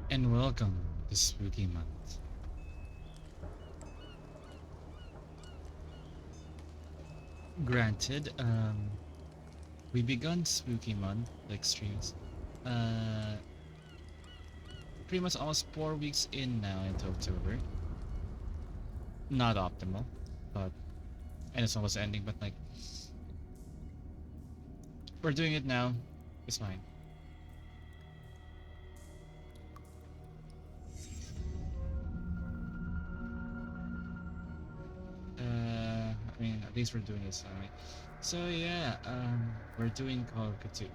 And welcome to Spooky Month. Granted, we begun Spooky Month, like streams, uh, pretty much almost 4 weeks in now into October. Not optimal, but, and it's almost ending, but like, we're doing it now, it's fine. I mean, at least we're doing this, alright. So yeah, we're doing Call of Cthulhu.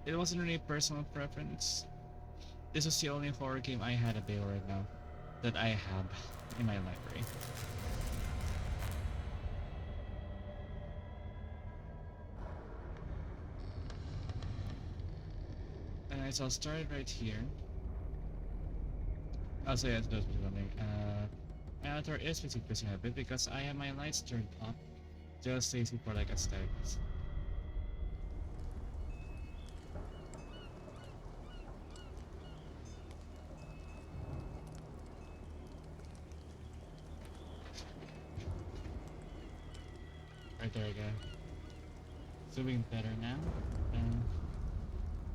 It wasn't really a personal preference. This was the only horror game I had available right now that I have in my library. Alright, so I'll start right here. I'll say as those people wondering. My avatar is physically a bit because I have my lights turned up just lazy for like aesthetics. Right there we go. Zooming better now.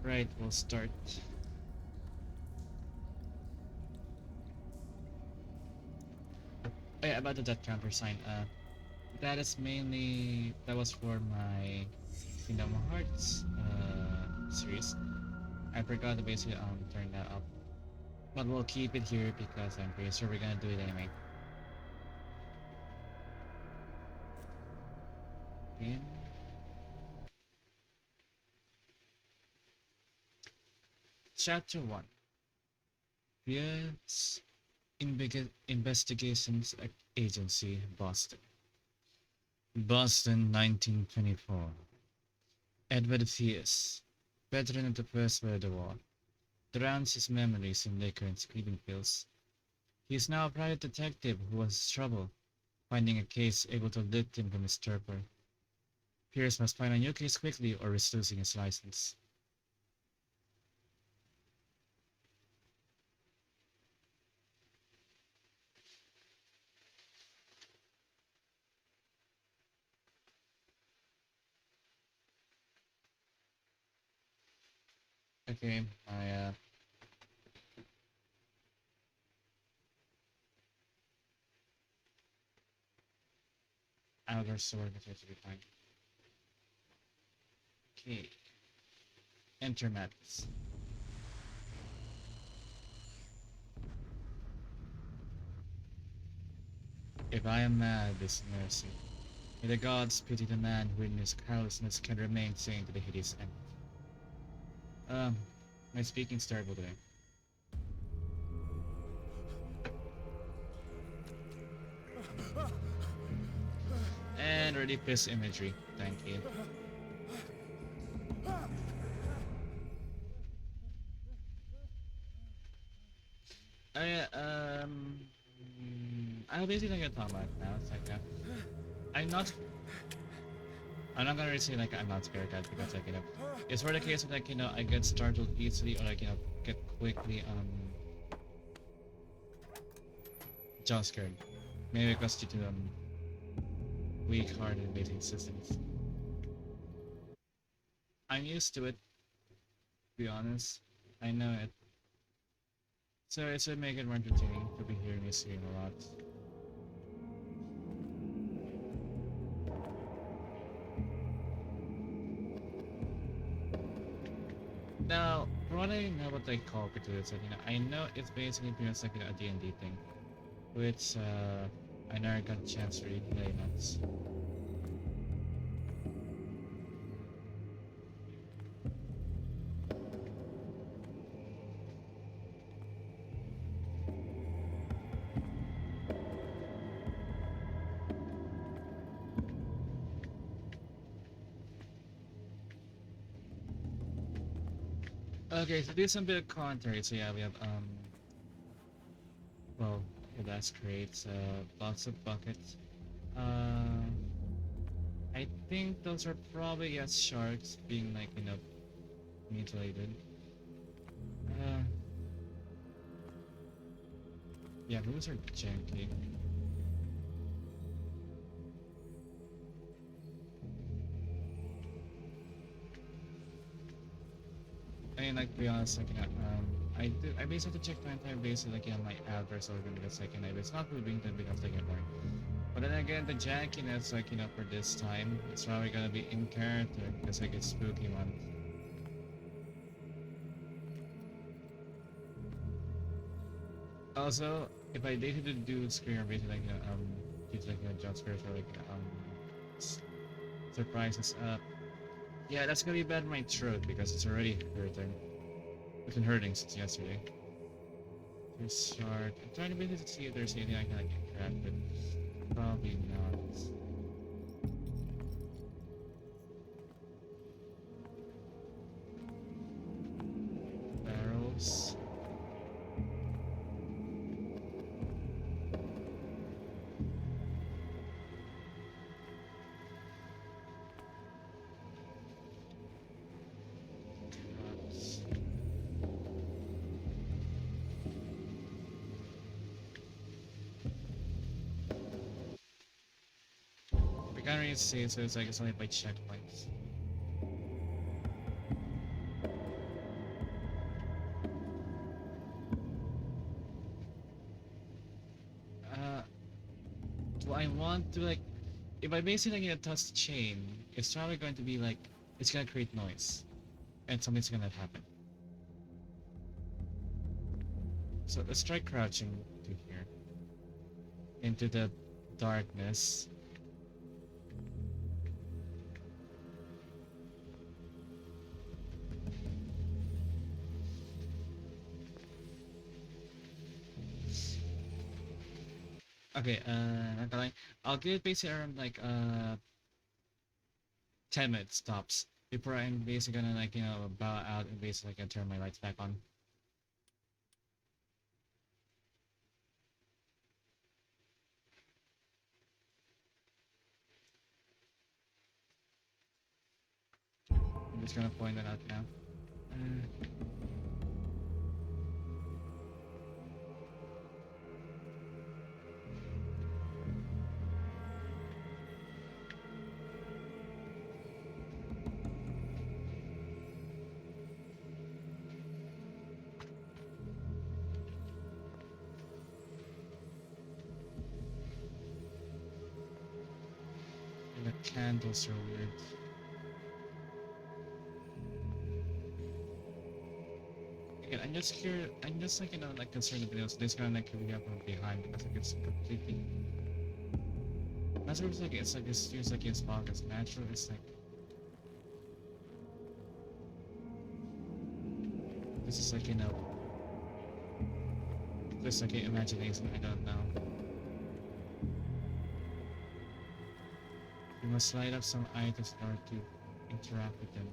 Right, we'll start. Oh yeah, about the death counter sign. That was for my Kingdom Hearts series. I forgot to basically turn that up, but we'll keep it here because I'm pretty sure we're gonna do it anyway. In Chapter 1, Fierce Investigations Agency, Boston. Boston, 1924. Edward Fierce, veteran of the First World War, drowns his memories in liquor and sleeping pills. He is now a private detective who has trouble finding a case able to lift him from his torpor. Pierce must find a new case quickly or risk losing his license. Okay, my outer sword appears to be fine. Okay, enter madness. If I am mad, this mercy. May the gods pity the man who in his carelessness can remain sane to the hideous end. My speaking's terrible today. And already piss imagery. Thank you. I I'm basically gonna talk about it now. It's like I'm not I'm not gonna really say like I'm not scared guys because like it's for the case of like I get startled easily or like get quickly jump scared. Maybe because due to weak hearted basic systems. I'm used to it, to be honest. I know it. So it should make it more entertaining to be hearing me scream a lot. Now, from what I know what they call Cthulhu, is that, I know it's basically pretty much like a D&D thing, which I never got a chance to really play much. Okay, so do some bit of commentary. So yeah, we have well, okay, that's great. So lots of buckets. I think those are probably, yes, sharks being like mutilated. Uh, yeah, those are janky. I mean, like, to be honest, like, I basically checked my entire base, like, my address organ because, like, it's not really being that big of, like, anymore. But then again, the jankiness, like, for this time, it's probably gonna be in character because, like, it's spooky month. Also, if I dated to do screen or basically, like, use, like, jump scares or, like, s- surprises up. Yeah, that's gonna be bad in my throat because it's already hurting. It's been hurting since yesterday. Restart. I'm trying to basically see if there's anything I can, like, interact with. Probably not. Barrels. Traps. We can't really see it, so it's like it's only by checkpoints. Uh, do I want to, like, if I basically like, touch the chain, it's probably going to be like, it's gonna create noise, and something's gonna happen. So let's try crouching to here, into the darkness. Okay, not gonna lie. I'll give it basically around like 10 minutes tops before I'm basically gonna like bow out and basically like, turn my lights back on. I'm just gonna point that out now. Uh, and the candles are weird. Again, I'm just curious. I'm just like like concerned that this gonna like be up from behind because like it's completely. That's what it's like it feels like it's fog. It's natural. It's like this is like just like an imagination. I don't know. You must light up some items in order to interact with them.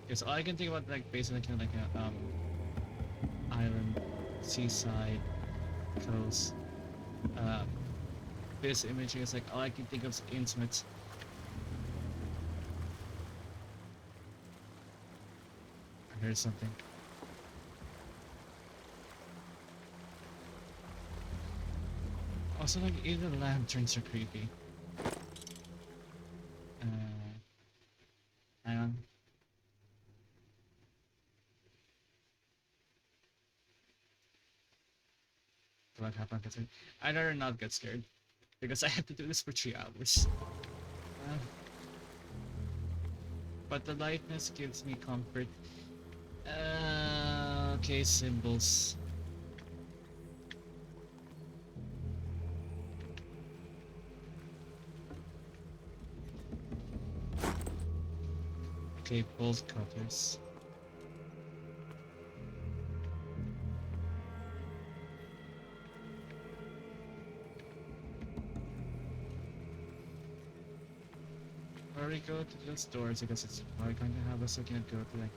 Because all I can think about like basically like a island, seaside, coast. Uh, this imagery is like all I can think of is intimate. I heard something. Also, like even the lanterns are creepy. Uh, hang on. What happened? I'd rather not get scared because I have to do this for 3 hours. Uh, but the lightness gives me comfort. Okay, symbols. Okay, bolt cutters. Where we go to those doors because it's probably going to have us looking at go to like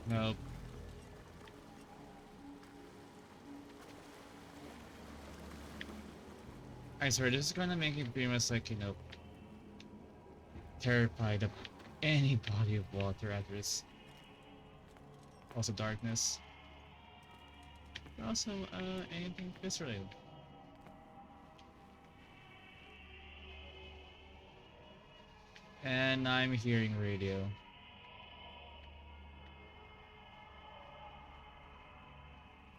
Nope. I swear, this is gonna make me pretty much like, terrified of any body of water after this. Also darkness. But also, anything visceral. And I'm hearing radio.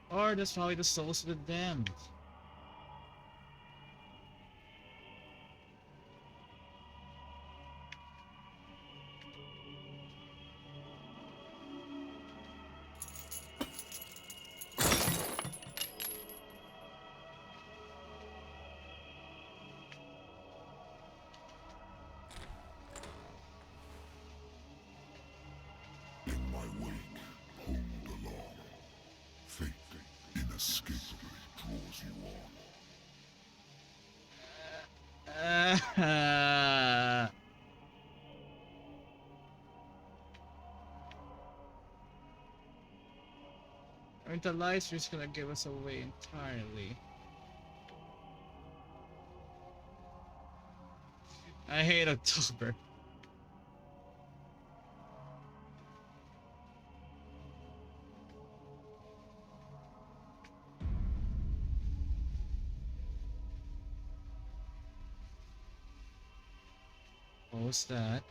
Or that's probably the souls of the damned. In my wake, pulled along, fate inescapably draws you on. I mean, the lights are just gonna give us away entirely. I hate October. What was that?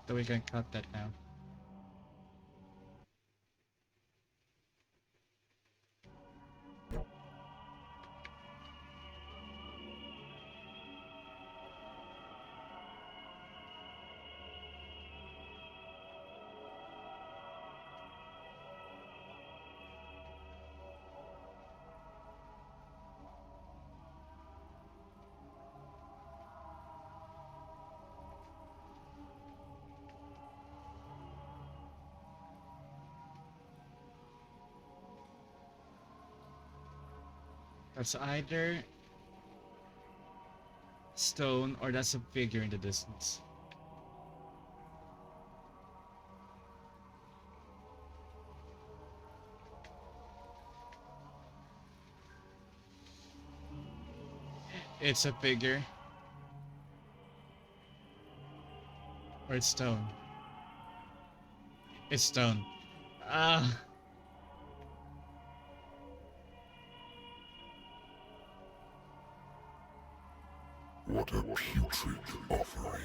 So we can cut that now. That's either stone or that's a figure in the distance. It's a figure. Or it's stone. It's stone. Ah. What a putrid offering.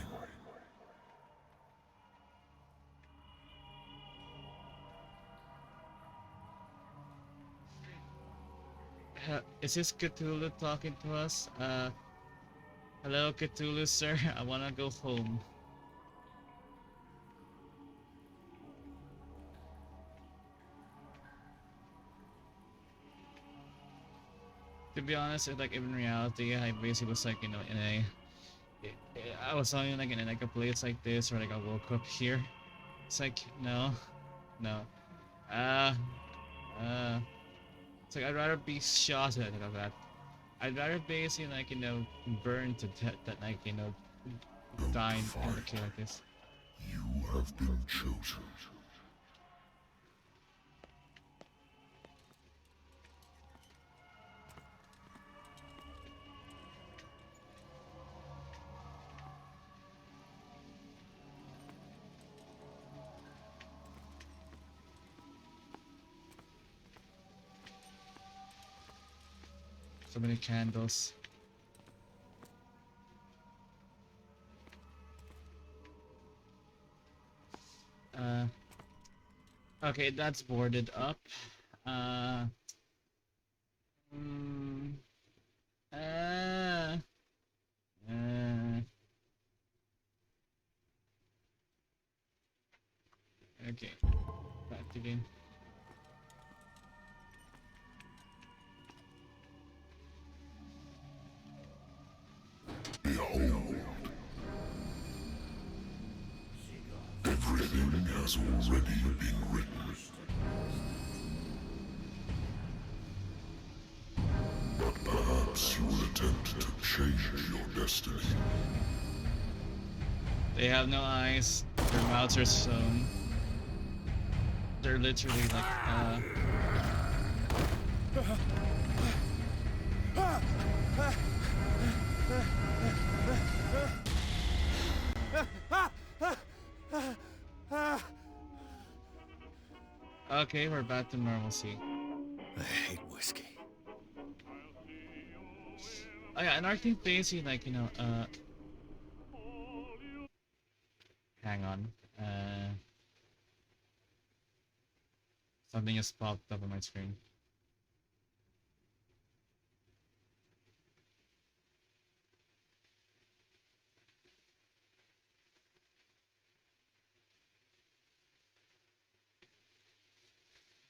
Is this Cthulhu talking to us? Hello Cthulhu, sir. I wanna go home. To be honest, like in reality, I basically was like, in a, I was only like in like a place like this, where like I woke up here. It's like no, no, uh, uh. It's like I'd rather be shot at than that. I'd rather basically like burn to death than like dying in the kill like this. You have been chosen. So many candles. Okay, that's boarded up. Uh, mm, uh, okay, back to game. Behold. Everything has already been written. change your destiny. They have no eyes. Their mouths are sewn. They're literally like, Okay, we're back to normalcy. I hate whiskey. Oh yeah, and I think basically like, hang on. Something just popped up on my screen.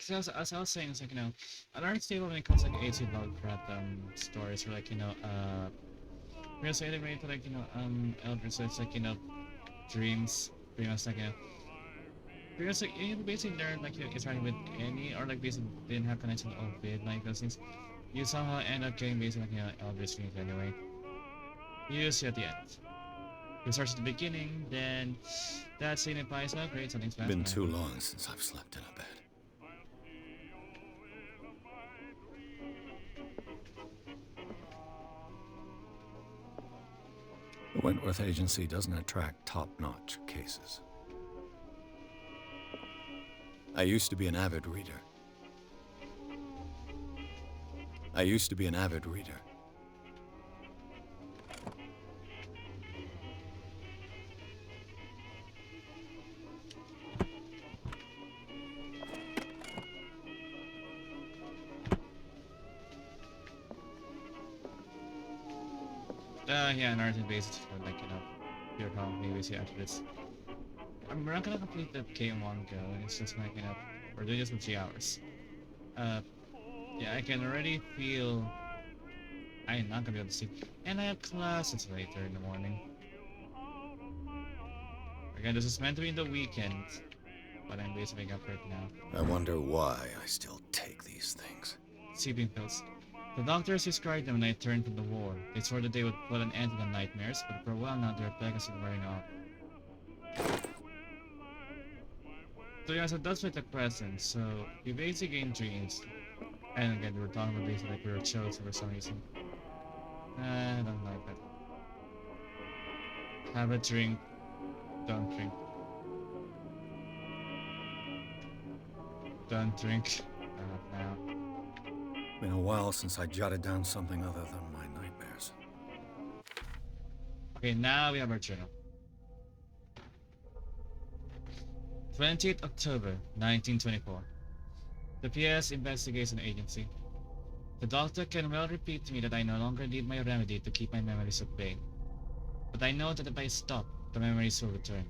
So as I was saying, it's like, another stable when it comes to like AC Lovecraft stories, or like, we're also integrated to like, eldritch, so it's like, dreams, pretty much like, because like, you basically learn like, interacting with any, or like basically didn't have connection with like those things, you somehow end up getting basically like, eldritch dreams anyway. Usually at the end. It starts at the beginning, then that signifies, oh great, something's bad. Been too long since I've slept in a bed. The Wentworth Agency doesn't attract top-notch cases. I used to be an avid reader. Yeah, an art basis for like, pure problem maybe see after this. We're not gonna complete the game one go, it's just like, we're doing this in 3 hours. Yeah, I can already feel I'm not gonna be able to sleep. And I have classes later in the morning. Again, this is meant to be in the weekend, but I'm basically up right now. I wonder why I still take these things. Sleeping pills. The doctors prescribed them when I returned from the war. They swore that they would put an end to the nightmares, but for a while now their effect has been wearing off. So yeah, so that's like the present. So you basically gain dreams. And again, we were talking about basically like we were chosen for some reason. I don't like that. Have a drink. Don't drink. Don't drink. Now. Been a while since I jotted down something other than my nightmares. Okay, now we have our journal. 20th October, 1924. The PS Investigation Agency. The doctor can well repeat to me that I no longer need my remedy to keep my memories at bay. But I know that if I stop, the memories will return.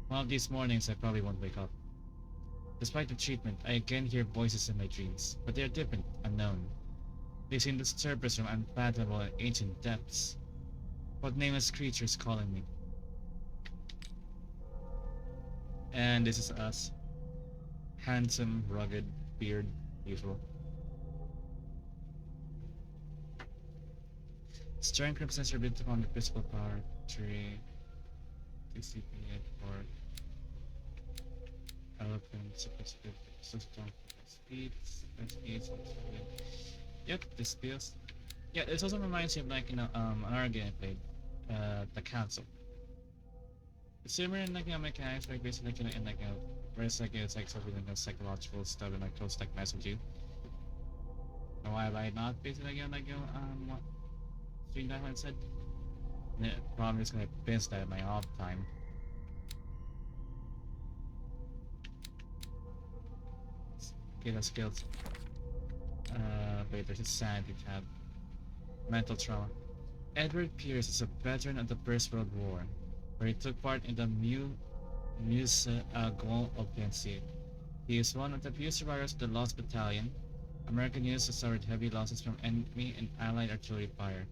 One of these mornings I probably won't wake up. Despite the treatment, I again hear voices in my dreams, but they are different, unknown. They seem to surface from unfathomable and ancient depths. What nameless creatures calling me? And this is us. Handsome, rugged, beard, usual. Strength represents your ability upon the physical power tree. TCP for eloquence, system, speeds, Yep, this feels. Yeah, this also reminds me of like, another game I played, the Council. It's similar in like, mechanics, like basically like, in like, where it's like sort of psychological stuff and like close like mess with you. And why have I not basically what doing that one said? The problem is gonna pinch that at my off time. Okay, the skills. Wait, there's a sanity tab. Mental trauma. Edward Pierce is a veteran of the First World War, where he took part in the Grand Offensive. He is one of the few survivors of the Lost Battalion. American units have suffered heavy losses from enemy and allied artillery fire.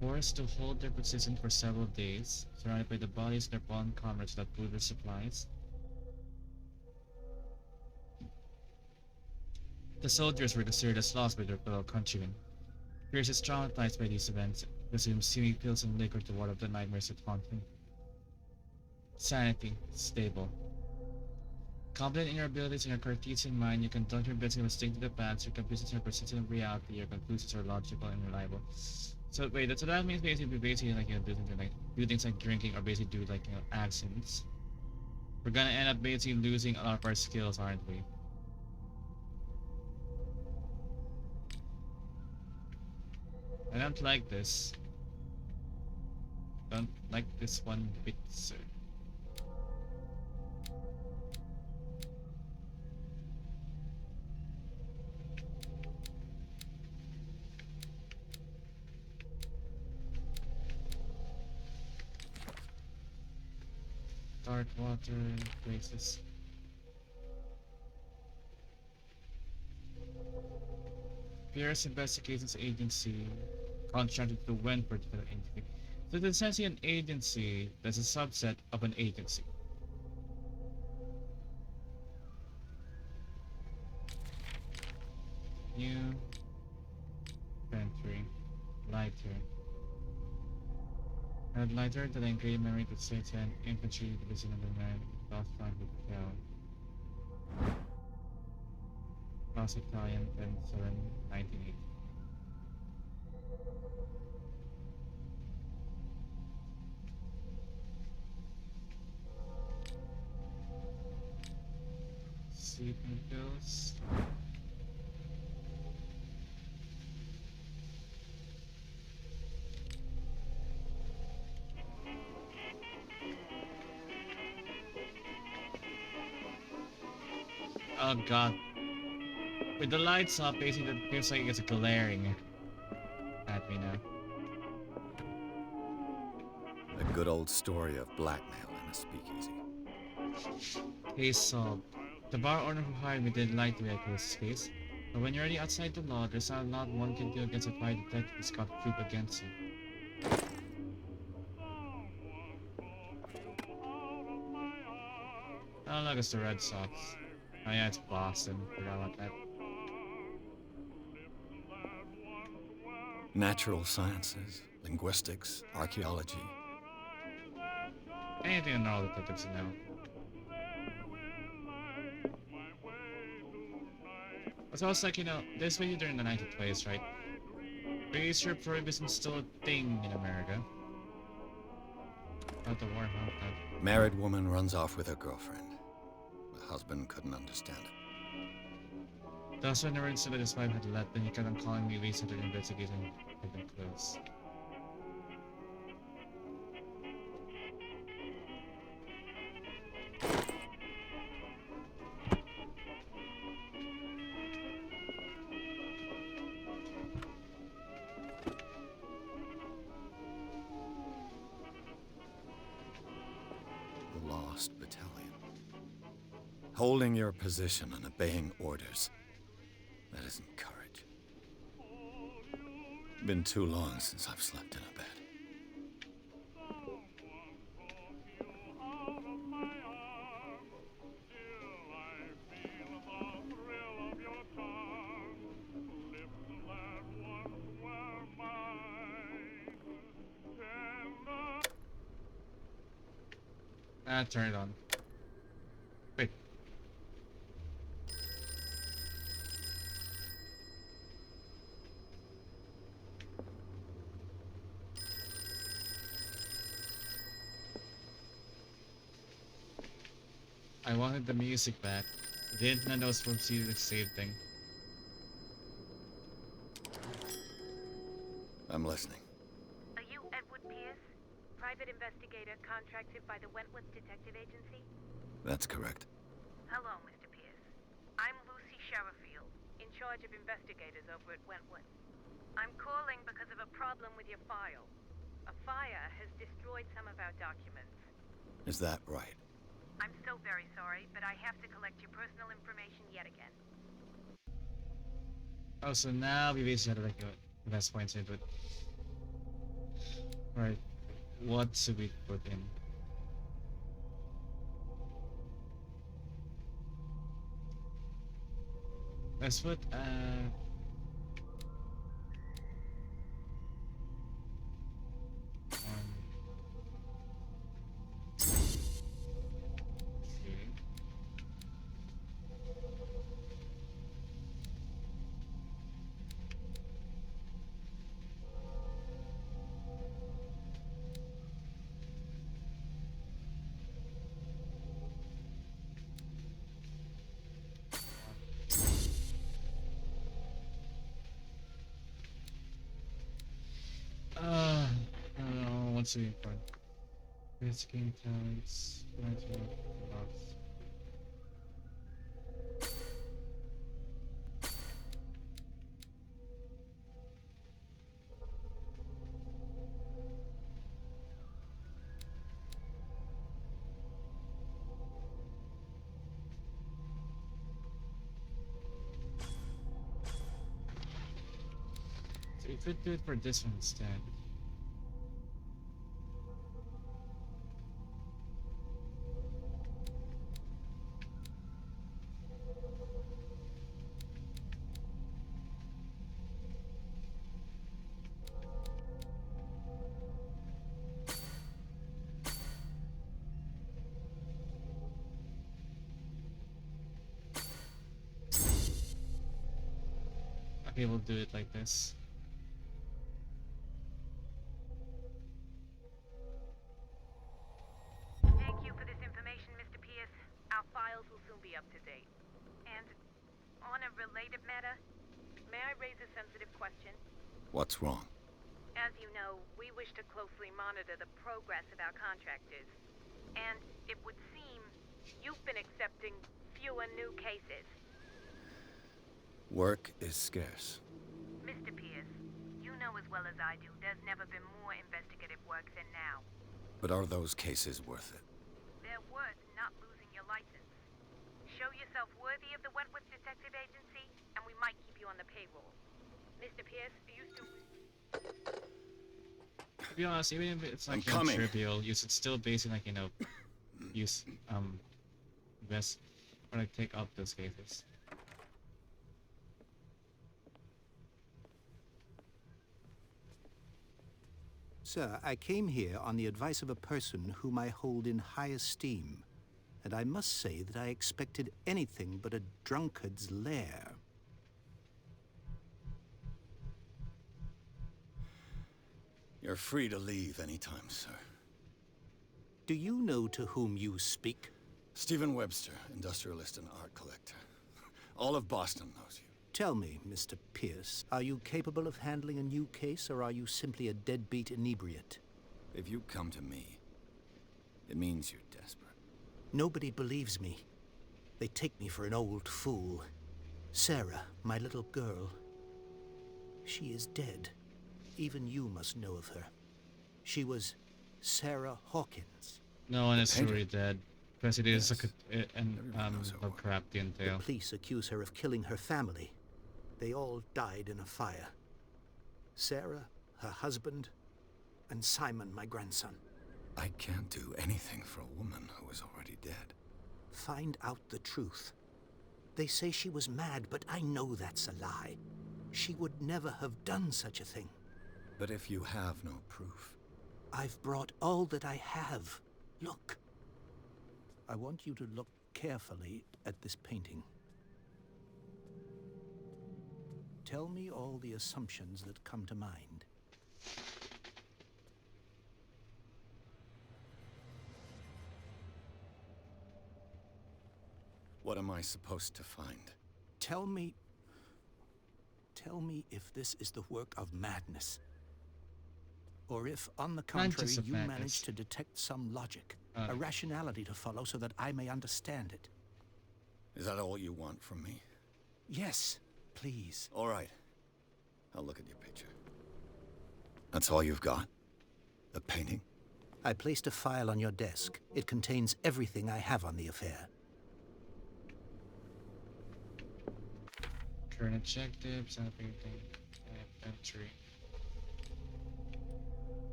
Forced to hold their position for several days, surrounded by the bodies of their fallen comrades that blew their supplies. The soldiers were considered as lost by their fellow countrymen. Pierce is traumatized by these events, consumes steamy pills and liquor to ward off the nightmares that haunt him. Sanity, stable. Confident in your abilities and your Cartesian mind, you conduct your business with stick to the past, your conclusions are persistent in reality, your conclusions are logical and reliable. So wait, so that means basically like do things like drinking or basically do like accents. We're gonna end up basically losing a lot of our skills, aren't we? I don't like this. Don't like this one bit, sir. Darkwater places. Pierce Investigations Agency contracted to Wentworth for the agency. So it's essentially an agency that's a subset of an agency. New Pantry. Lighter. Add lighter to the engraved memory to certain infantry division of the man. Last time with the town. Last Italian 10/7/1980. Sleeping pills. Oh god. With the lights up, basically it feels like it's glaring at me now. A good old story of blackmail in a speakeasy. Case solved. The bar owner who hired me didn't like the way I closed his case, but when you're already outside the law, there's not a lot one can do against a private detective who's got proof against you. Oh look, it's the Red Sox. Oh yeah, it's Boston. Forgot about that. Natural sciences, linguistics, archaeology. Anything an all detectives know. So I was like, this way during the 1920s, right? Pretty sure prohibition's still a thing in America. Not the war, huh? Married woman runs off with her girlfriend. The husband couldn't understand it. That's when the word said that his wife had left, and he kept on calling me Lisa to investigate and get them close. The Lost Battalion. Holding your position and obeying orders. That isn't courage. Been too long since I've slept in a bed. Turn it on. Wait. I wanted the music back. Didn't know that was supposed to be the same thing. I'm listening. Are you Edward Pierce, private investigator contracted by the Wentworth Detective Agency? That's correct. Hello, Mr. Pierce. I'm Lucy Sherifield, in charge of investigators over at Wentworth. I'm calling because of a problem with your file. A fire has destroyed some of our documents. Is that right? I'm so very sorry, but I have to collect your personal information yet again. Oh, so now we basically have like the best points into it. Right. What should we put in? Let's put also important. Risking talents, loss. So we could do it for this one instead. Okay, we'll do it like this. Thank you for this information, Mr. Pierce. Our files will soon be up to date. And on a related matter, may I raise a sensitive question? What's wrong? As you know, we wish to closely monitor the progress of our contractors. And it would seem you've been accepting fewer new cases. Work is scarce. Mr. Pierce, you know as well as I do there's never been more investigative work than now. But are those cases worth it? They're worth not losing your license. Show yourself worthy of the Wentworth Detective Agency, and we might keep you on the payroll. Mr. Pierce, are you still... To be honest, even if it's I'm like you know, coming. trivial, you should still base it like use invest or like take up those cases. Sir, I came here on the advice of a person whom I hold in high esteem, and I must say that I expected anything but a drunkard's lair. You're free to leave anytime, sir. Do you know to whom you speak? Stephen Webster, industrialist and art collector. All of Boston knows you. Tell me, Mr. Pierce, are you capable of handling a new case, or are you simply a deadbeat inebriate? If you come to me, it means you're desperate. Nobody believes me. They take me for an old fool. Sarah, my little girl, she is dead. Even you must know of her. She was Sarah Hawkins. No one is painter? truly dead, because it is Yes. Everyone knows her a work. crap the The entail. police accuse her of killing her family. They all died in a fire. Sarah, her husband, and Simon, my grandson. I can't do anything for a woman who is already dead. Find out the truth. They say she was mad, but I know that's a lie. She would never have done such a thing. But if you have no proof, I've brought all that I have. Look. I want you to look carefully at this painting. Tell me all the assumptions that come to mind. what am I supposed to find? Tell me if this is the work of madness. Or if, on the contrary, Conscious of you madness. manage to detect some logic, a rationality to follow so that I may understand it. Is that all you want from me? Yes, please. All right. I'll look at your picture. That's all you've got? The painting? I placed a file on your desk. It contains everything I have on the affair. Current objectives, and painting, inventory.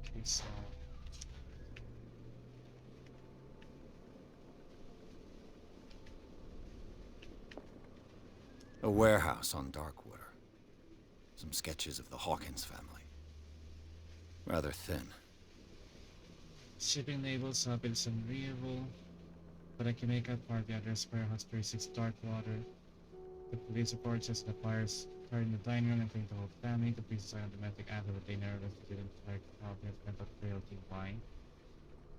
Okay, so A warehouse on Darkwater. Some sketches of the Hawkins family. Rather thin. shipping labels have been unreadable, but I can make out part of the address warehouse 36 Darkwater. The police report says the fires started in the dining room and claimed the whole family. The police decided on domestic act of a dinner didn't like Hawkins mental frailty wine.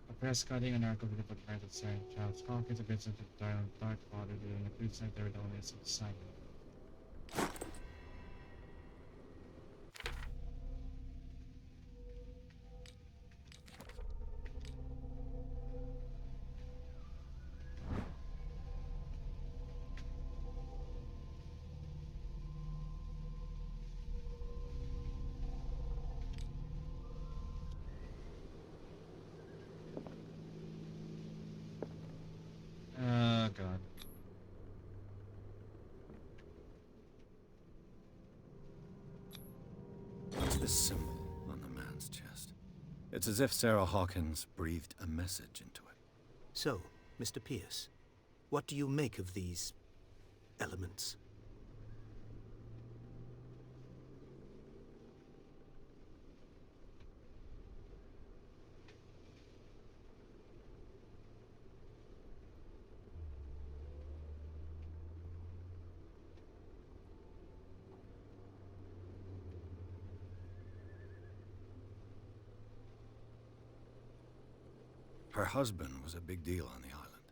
A press cutting an article with the parents of Sarah Charles Hawkins, a business of Darkwater, during the police night there were the only Simon. This symbol on the man's chest. It's as if Sarah Hawkins breathed a message into it. So, Mr. Pierce, what do you make of these elements? Her husband was a big deal on the island.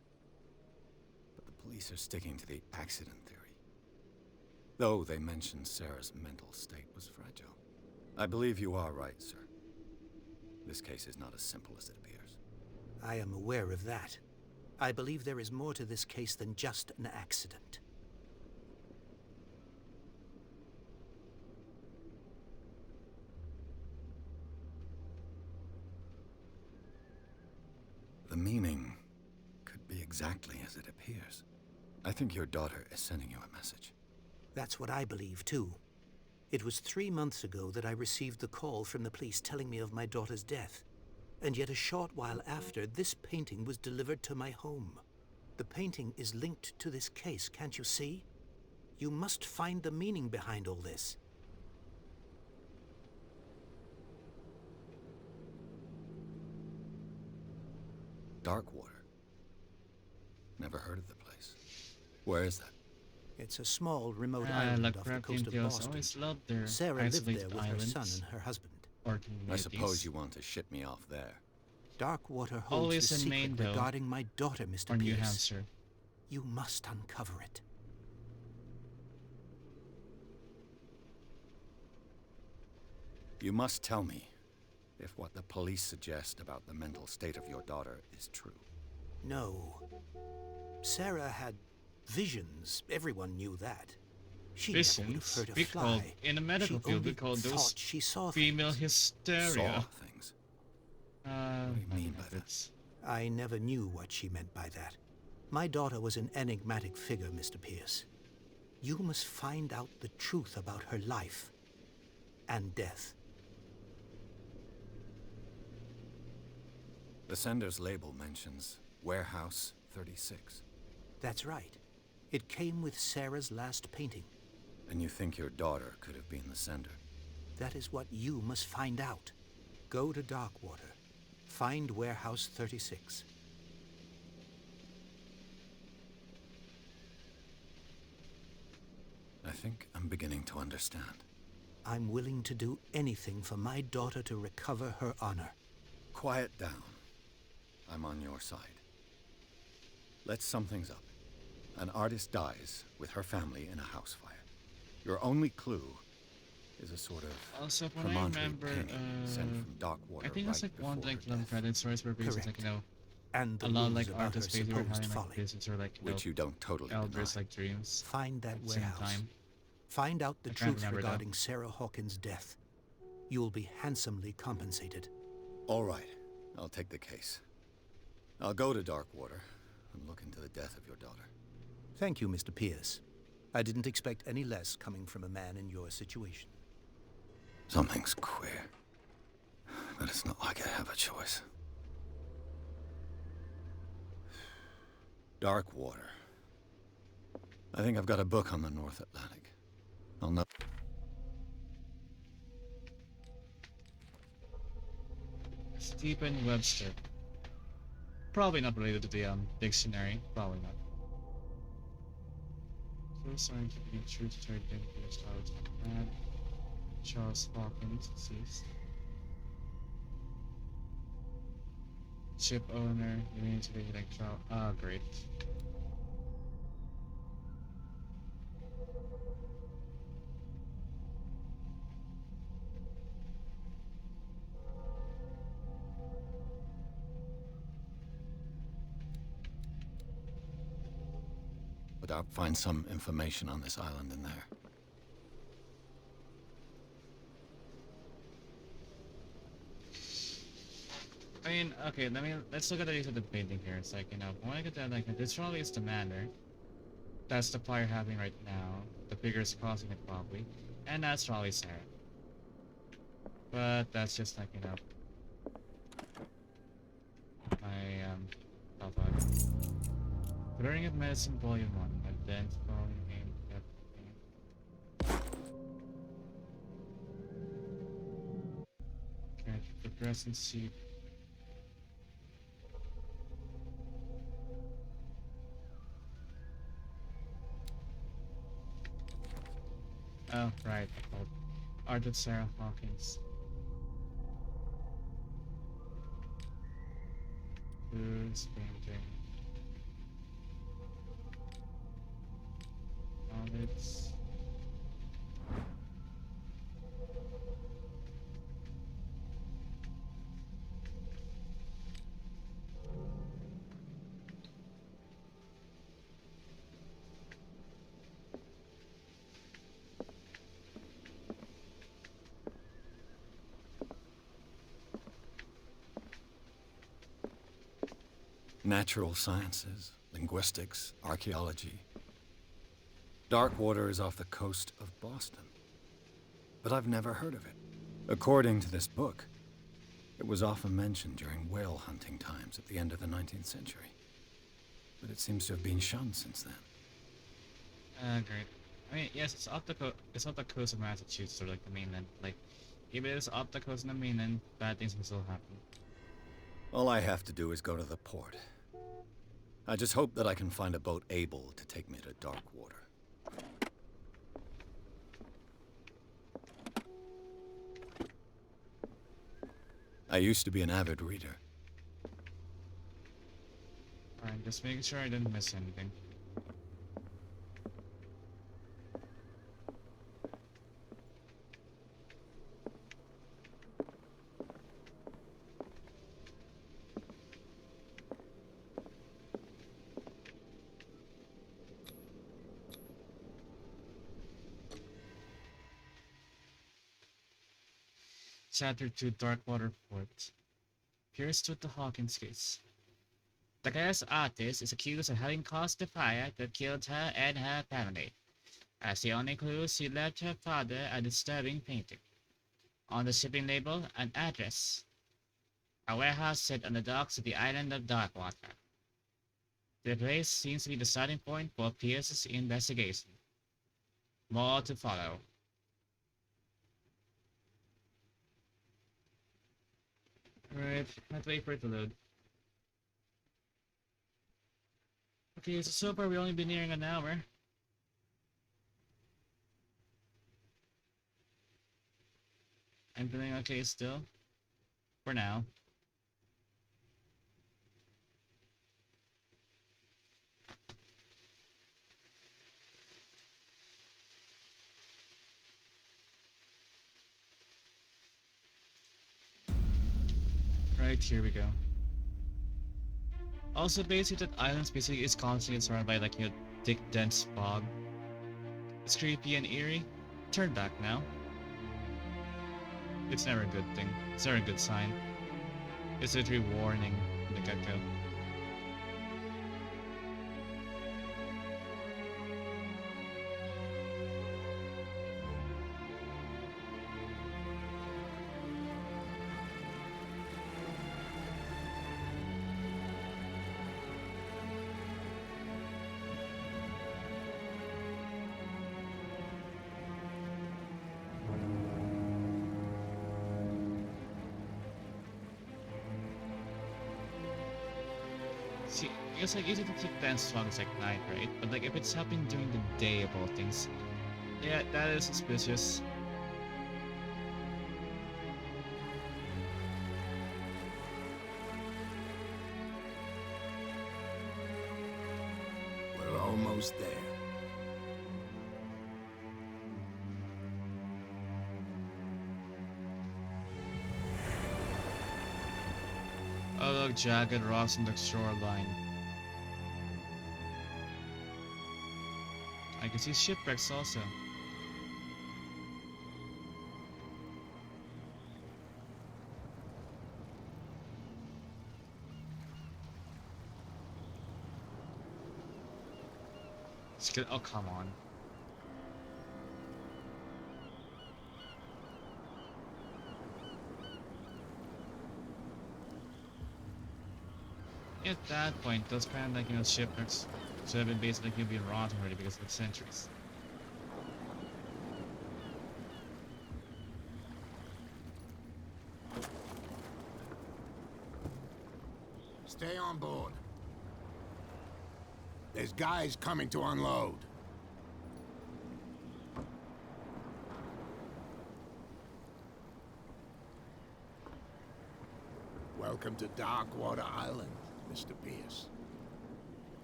But the police are sticking to the accident theory. Though they mentioned Sarah's mental state was fragile. I believe you are right, sir. This case is not as simple as it appears. I am aware of that. I believe there is more to this case than just an accident. The meaning could be exactly as it appears. I think your daughter is sending you a message. That's what I believe, too. It was 3 months ago that I received the call from the police telling me of my daughter's death. And yet a short while after, this painting was delivered to my home. The painting is linked to this case, can't you see? You must find the meaning behind all this. Darkwater. Never heard of the place. Where is that? It's a small, remote island off the coast of Boston. Always loved their Sarah lived isolated there with islands her son and her husband. or I communities. suppose you want to ship me off there. Darkwater holds Always the in secret Maine, though, regarding my daughter, Mr. or New Pierce. Hampshire. You must uncover it. You must tell me if what the police suggest about the mental state of your daughter is true. No. Sarah had visions. Everyone knew that. She Visions? never would have hurt a We fly. called, in the medical She field, we only call those thought she saw female things. Saw hysteria. things. What do you mean by that? I never knew what she meant by that. My daughter was an enigmatic figure, Mr. Pierce. You must find out the truth about her life and death. The sender's label mentions Warehouse 36. That's right. It came with Sarah's last painting. And you think your daughter could have been the sender? That is what you must find out. Go to Darkwater. Find Warehouse 36. I think I'm beginning to understand. I'm willing to do anything for my daughter to recover her honor. Quiet down. I'm on your side. Let's sum things up. An artist dies with her family in a house fire. Your only clue is a sort of Also, when I promontory remember, painting sent from Darkwater I think it's right like one before like her long death, credit stories where basically like, Correct. And the a lot rules like about her artists basically were supposed having like folly. visions or like which you don't totally eldritch deny. like dreams Find that at the same warehouse. time. Find out the I can't truth remember though. regarding Sarah Hawkins' death. You will be handsomely compensated. All right, I'll take the case. I'll go to Darkwater and look into the death of your daughter. Thank you, Mr. Pierce. I didn't expect any less coming from a man in your situation. Something's queer. But it's not like I have a choice. Darkwater. I think I've got a book on the North Atlantic. I'll know. Stephen Webster. Probably not related to the dictionary. Probably not. First scientific true to third dangerous man. Charles Hawkins, deceased. Ship owner, immunity to electro. Ah, great. But I'll find some information on this island in there. I mean, okay, let's look at the use of the painting here. It's like, when I get that, like, this probably is the manor. That's the fire happening right now. The figure is causing it probably. And that's probably Sarah. but that's just like, you know, my, thought about it. Learning of Medicine Volume 1, Advanced Volume Name, okay, progress and see. Oh, right, art of Sarah Hawkins. Who's painting? Knowledge. Natural sciences, linguistics, archaeology. Darkwater is off the coast of Boston. But I've never heard of it. According to this book, it was often mentioned during whale hunting times at the end of the 19th century. But it seems to have been shunned since then. Great. I mean, yes, it's off the coast of Massachusetts, or like the mainland. Like, even if it's off the coast of the mainland, bad things can still happen. All I have to do is go to the port. I just hope that I can find a boat able to take me to Darkwater. I used to be an avid reader. Alright, just making sure I didn't miss anything. Chapter 2, Darkwater Fort. Here's to the Hawkins case. The girl's artist is accused of having caused the fire that killed her and her family. As the only clue, she left her father a disturbing painting. On the shipping label, an address. A warehouse set on the docks of the island of Darkwater. The place seems to be the starting point for Pierce's investigation. More to follow. Alright, let's wait for it to load. Okay, so far we've only been nearing an hour. I'm feeling okay still. For now. Right, here we go. Also, basically, that island basically is constantly surrounded by, like, you know, thick, dense fog. It's creepy and eerie. Turn back now. It's never a good thing. It's never a good sign. It's literally warning from the get-go. See, it's like easy to take dance songs like night, right? But like if it's happening during the day of all things, yeah, that is suspicious. We're almost there. Oh look, jagged rocks on the shoreline. I can see shipwrecks also. Oh, come on. At that point, those kind of like, shipwrecks should have been basically like, been rotten already because of the centuries. Stay on board. There's guys coming to unload. Welcome to Darkwater Island, Mr. Pierce.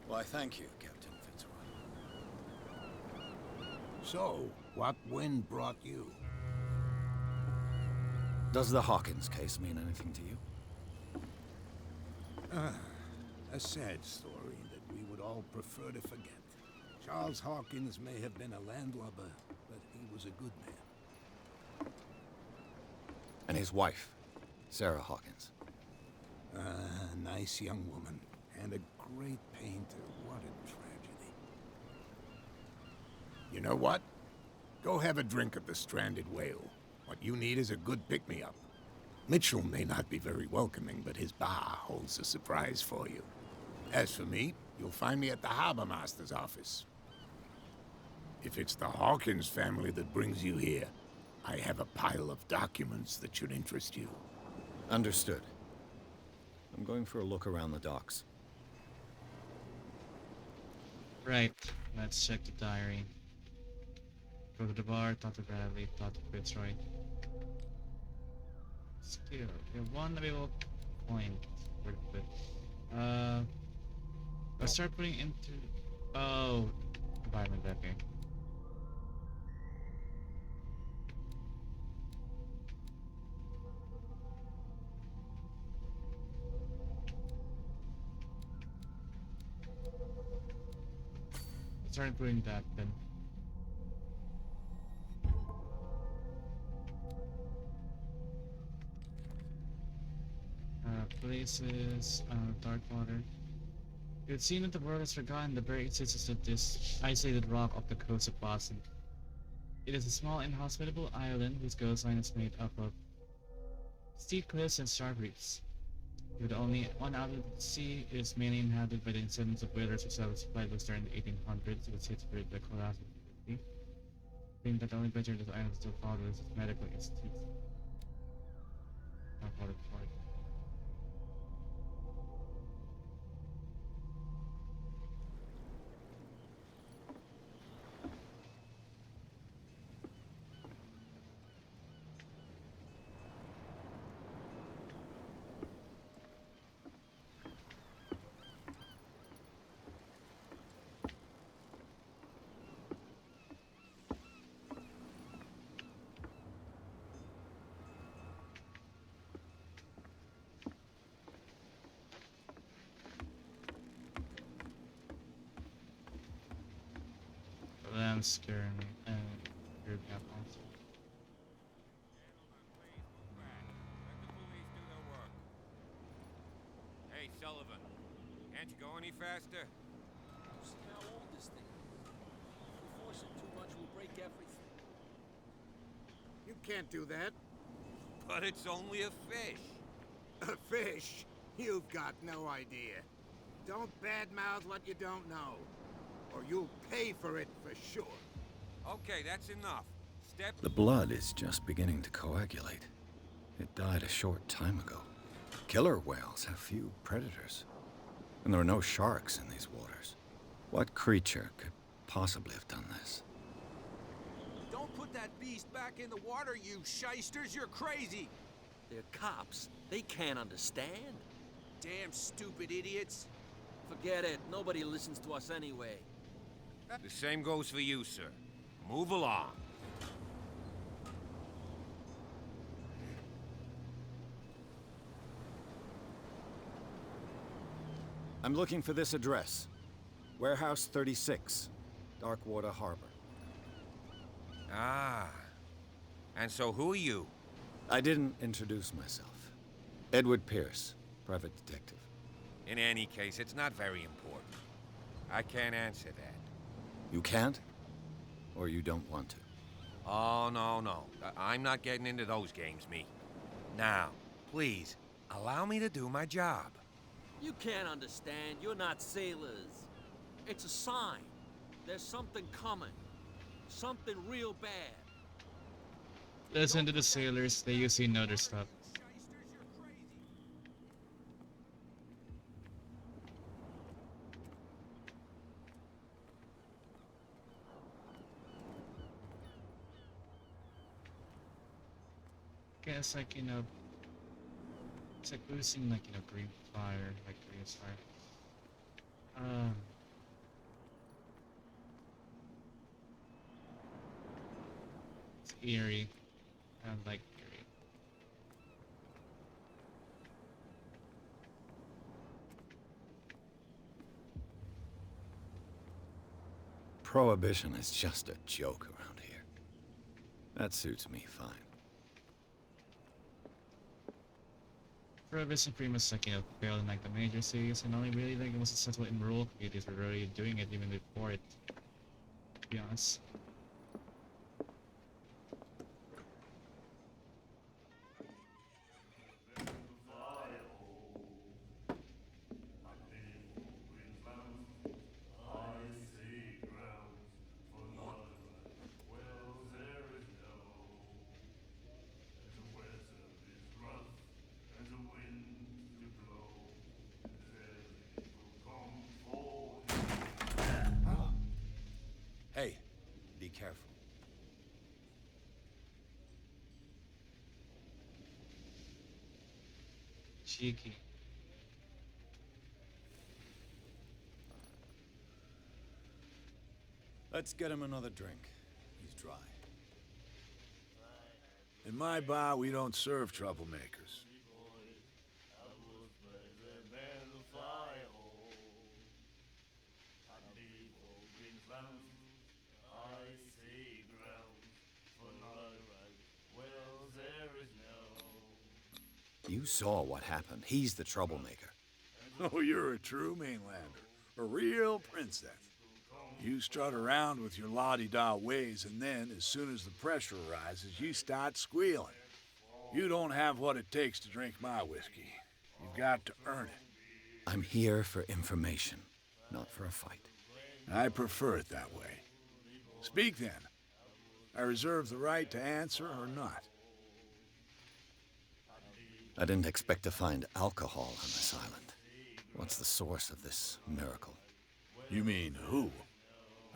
Why, thank you, Captain Fitzroy. So, what wind brought you? Does the Hawkins case mean anything to you? A sad story that we would all prefer to forget. Charles Hawkins may have been a landlubber, but he was a good man. And his wife, Sarah Hawkins. A nice young woman, and a great painter. What a tragedy. You know what? Go have a drink at the Stranded Whale. What you need is a good pick-me-up. Mitchell may not be very welcoming, but his bar holds a surprise for you. As for me, you'll find me at the Harbour Master's office. If it's the Hawkins family that brings you here, I have a pile of documents that should interest you. Understood. I'm going for a look around the docks. Right. Let's check the diary. Go to the bar, talk to Bradley, talk to Fitzroy. Skill. We have one available point. Where to put? Let's start putting into. Oh, environment. Okay. Start putting that then. Places, Darkwater. It would seem that the world has forgotten the very existence of this isolated rock off the coast of Boston. It is a small, inhospitable island whose coastline is made up of steep cliffs and sharp reefs. With only one outlet to the sea, it is mainly inhabited by the descendants of whalers who settled supplied was during the 1800s. It was hit with the collapse of the being that the only venture this island still followed is its medical institutes. Darkwater Port. Them scare me and your cap also. Hey, Sullivan. Can't you go any faster? See how old this thing is. If we force it too much, we'll break everything. You can't do that. But it's only a fish. A fish? You've got no idea. Don't badmouth what you don't know, or you'll pay for it for sure. Okay, that's enough. Step... The blood is just beginning to coagulate. It died a short time ago. Killer whales have few predators. And there are no sharks in these waters. What creature could possibly have done this? Don't put that beast back in the water, you shysters! You're crazy! They're cops. They can't understand. Damn stupid idiots. Forget it. Nobody listens to us anyway. The same goes for you, sir. Move along. I'm looking for this address. Warehouse 36, Darkwater Harbour. Ah. And so who are you? I didn't introduce myself. Edward Pierce, private detective. In any case, it's not very important. I can't answer that. You can't? Or you don't want to? Oh, no. I'm not getting into those games, me. Now, please, allow me to do my job. You can't understand. You're not sailors. It's a sign. There's something coming. Something real bad. Listen to the sailors, they usually know their stuff. Shysters, you're crazy. Guess like, it's like losing like, green fire, like green fire. It's eerie. I don't like eerie. Prohibition is just a joke around here. That suits me fine. Prohibition pretty much like, failed in like the major cities and only really like was successful in rural communities were already doing it even before it, to be honest. Hey, be careful. Cheeky. Let's get him another drink. He's dry. In my bar, we don't serve troublemakers. You saw what happened. He's the troublemaker. Oh, you're a true mainlander. A real princess. You strut around with your la-di-da ways, and then, as soon as the pressure arises, you start squealing. You don't have what it takes to drink my whiskey. You've got to earn it. I'm here for information, not for a fight. I prefer it that way. Speak then. I reserve the right to answer or not. I didn't expect to find alcohol on this island. What's the source of this miracle? You mean who?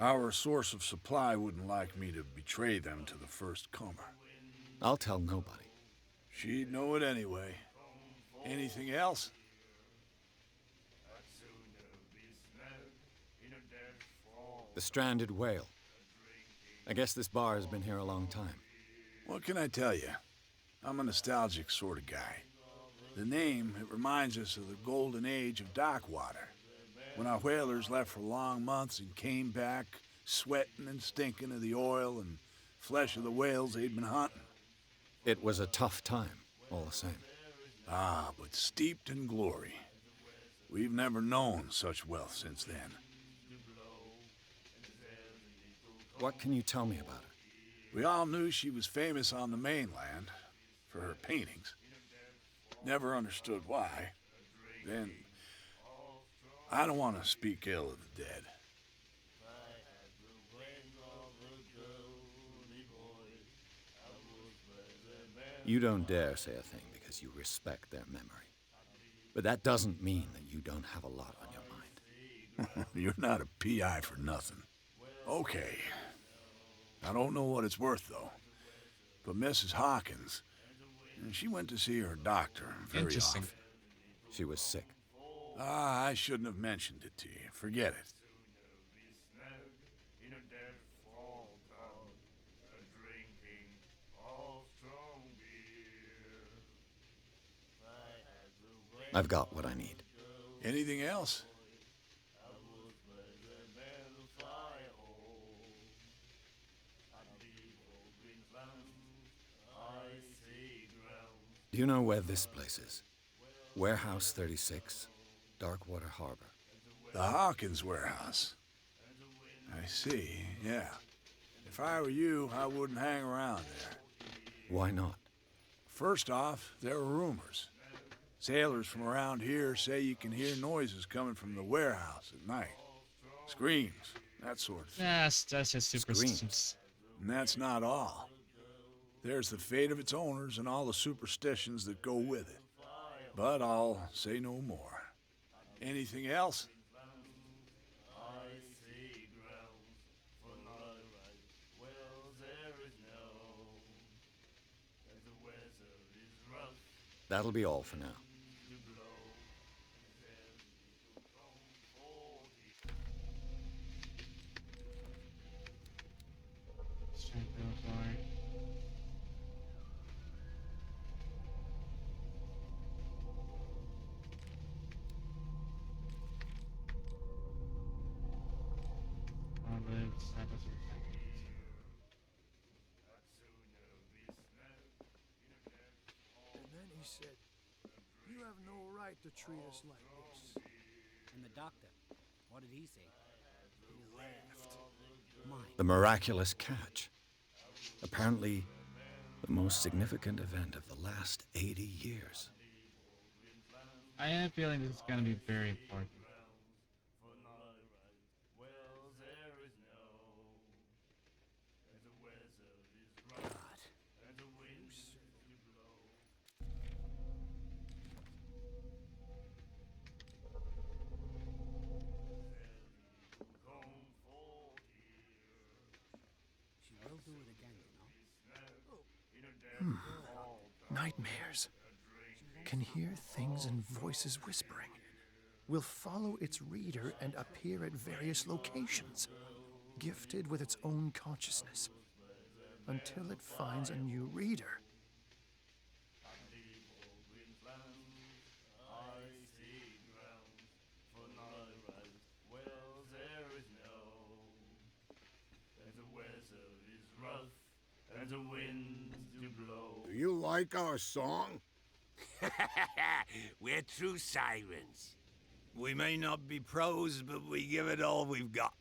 Our source of supply wouldn't like me to betray them to the first comer. I'll tell nobody. She'd know it anyway. Anything else? The stranded whale. I guess this bar has been here a long time. What can I tell you? I'm a nostalgic sort of guy. The name, it reminds us of the golden age of Darkwater, when our whalers left for long months and came back sweating and stinking of the oil and flesh of the whales they'd been hunting. It was a tough time, all the same. Ah, but steeped in glory. We've never known such wealth since then. What can you tell me about her? We all knew she was famous on the mainland for her paintings. Never understood why. Then, I don't want to speak ill of the dead. You don't dare say a thing because you respect their memory. But that doesn't mean that you don't have a lot on your mind. You're not a PI for nothing. Okay. I don't know what it's worth, though. But Mrs. Hawkins, she went to see her doctor very Interesting. often. She was sick. Ah, I shouldn't have mentioned it to you. Forget it. I've got what I need. Anything else? Do you know where this place is? Warehouse 36, Darkwater Harbour. The Hawkins warehouse. I see, yeah. If I were you, I wouldn't hang around there. Why not? First off, there are rumors. Sailors from around here say you can hear noises coming from the warehouse at night. Screams, that sort of thing. That's just superstitions. Screams. And that's not all. There's the fate of its owners and all the superstitions that go with it. But I'll say no more. Anything else? That'll be all for now. Strength of Lord. And then he said, "You have no right to treat us like this." And the doctor, what did he say? He laughed. The miraculous catch. Apparently, the most significant event of the last 80 years. I have a feeling this is gonna be very important. She will do it again, you know. Nightmares. Can hear things and voices whispering. Will follow its reader and appear at various locations, gifted with its own consciousness, until it finds a new reader. Do you like our song? We're true sirens. We may not be pros, but we give it all we've got.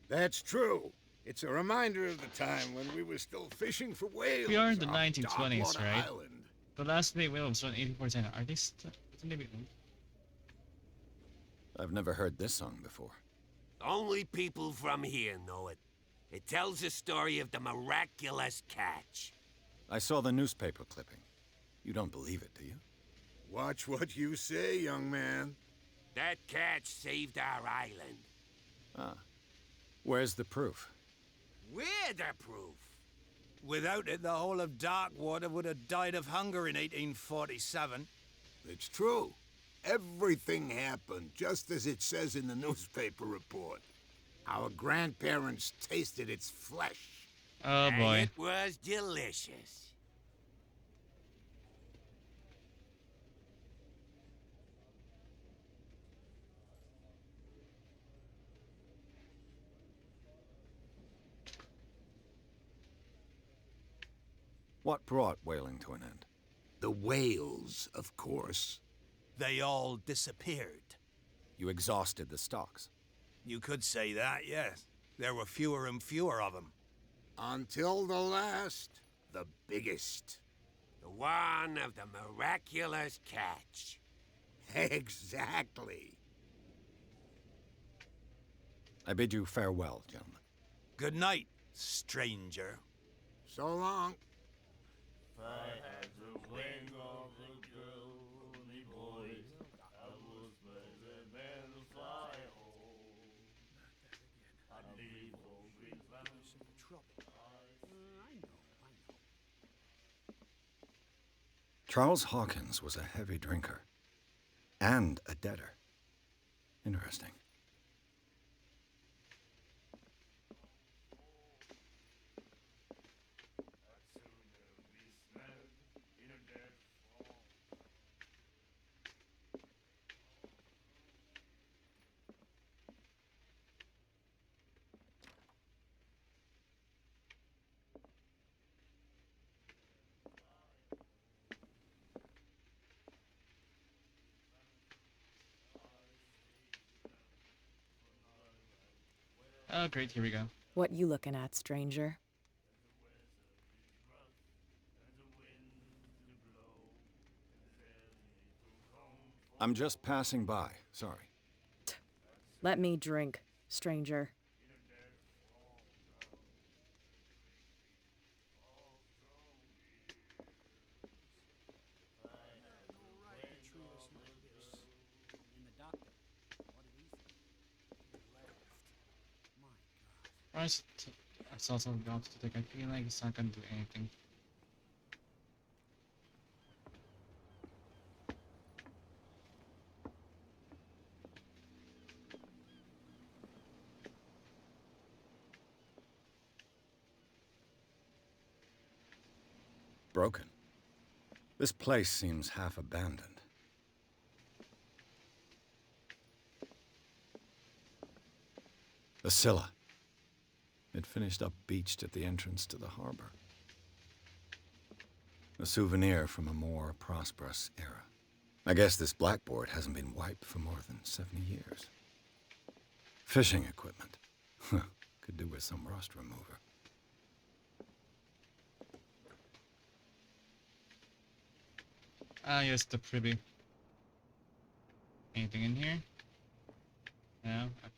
That's true. It's a reminder of the time when we were still fishing for whales. We are in the off 1920s, Darkwater right? Island. The last big whale was around 8410. Are they still maybe? I've never heard this song before. Only people from here know it. It tells the story of the miraculous catch. I saw the newspaper clipping. You don't believe it, do you? Watch what you say, young man. That catch saved our island. Ah. Where's the proof? We're the proof. Without it, the whole of Darkwater would have died of hunger in 1847. It's true. Everything happened just as it says in the newspaper report. Our grandparents tasted its flesh. Oh And boy. it was delicious. What brought whaling to an end? The whales, of course. They all disappeared. You exhausted the stocks. You could say that, yes. There were fewer and fewer of them. Until the last, the biggest. The one of the miraculous catch. Exactly. I bid you farewell, gentlemen. Good night, stranger. So long. Charles Hawkins was a heavy drinker. And a debtor. Interesting. Oh great, here we go. What you looking at, stranger? I'm just passing by. Sorry. Let me drink, stranger. And the doctor, what did he say? He laughed. My God. I saw some dogs to take. I feel like it's not gonna do anything. Broken. This place seems half abandoned. The Scylla. It finished up beached at the entrance to the harbor. A souvenir from a more prosperous era. I guess this blackboard hasn't been wiped for more than 70 years. Fishing equipment. Could do with some rust remover. Ah, yes, the privy. Anything in here? No? Okay.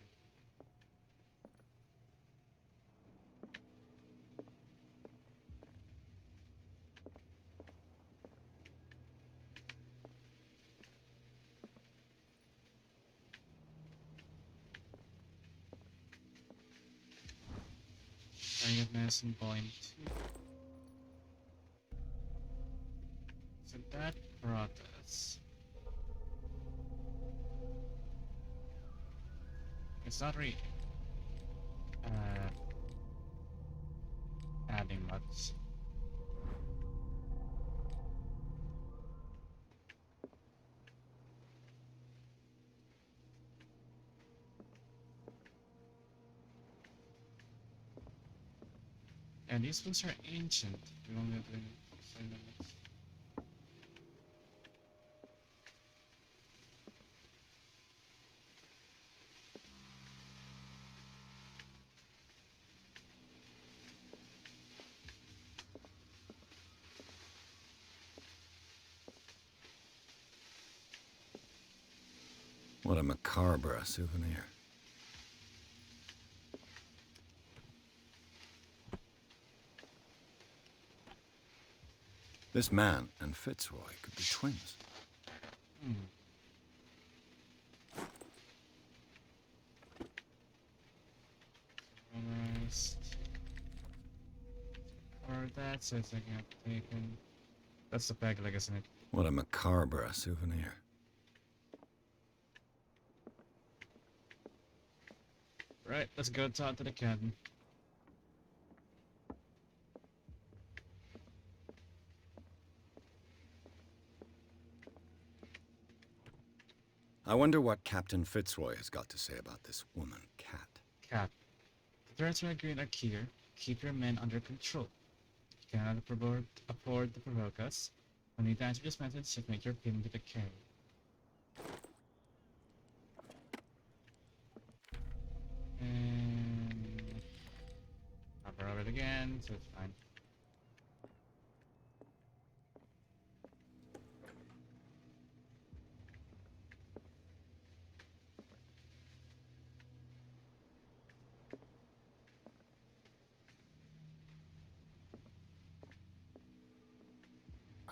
Target Medicine Volume 2. So that brought us. It's not really adding much. And these books are ancient. We only have been limits. What a macabre souvenir. This man and Fitzroy could be twins. Hmm. Almost. Or that says I got taken. That's the peg leg, isn't it? What a macabre souvenir. Right, let's go talk to the captain. I wonder what Captain Fitzroy has got to say about this woman, Cat. Cap. The threats are agreed are clear. Keep your men under control. You cannot afford to provoke us. When you answer this message, just make your pin to the carry. And hover over it again, so it's fine.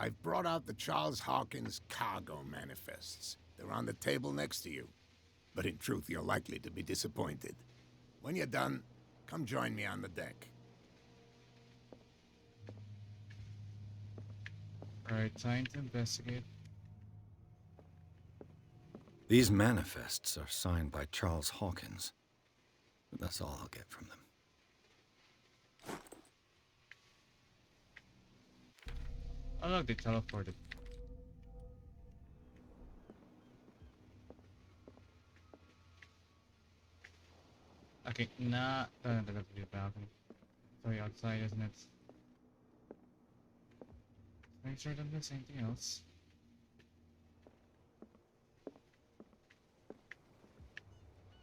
I've brought out the Charles Hawkins cargo manifests. They're on the table next to you. But in truth, you're likely to be disappointed. When you're done, come join me on the deck. Alright, time to investigate. These manifests are signed by Charles Hawkins. But that's all I'll get from them. Oh look, they teleported. Okay, nah, that doesn't have to be a balcony. Sorry, outside, isn't it? Make sure I don't miss anything else.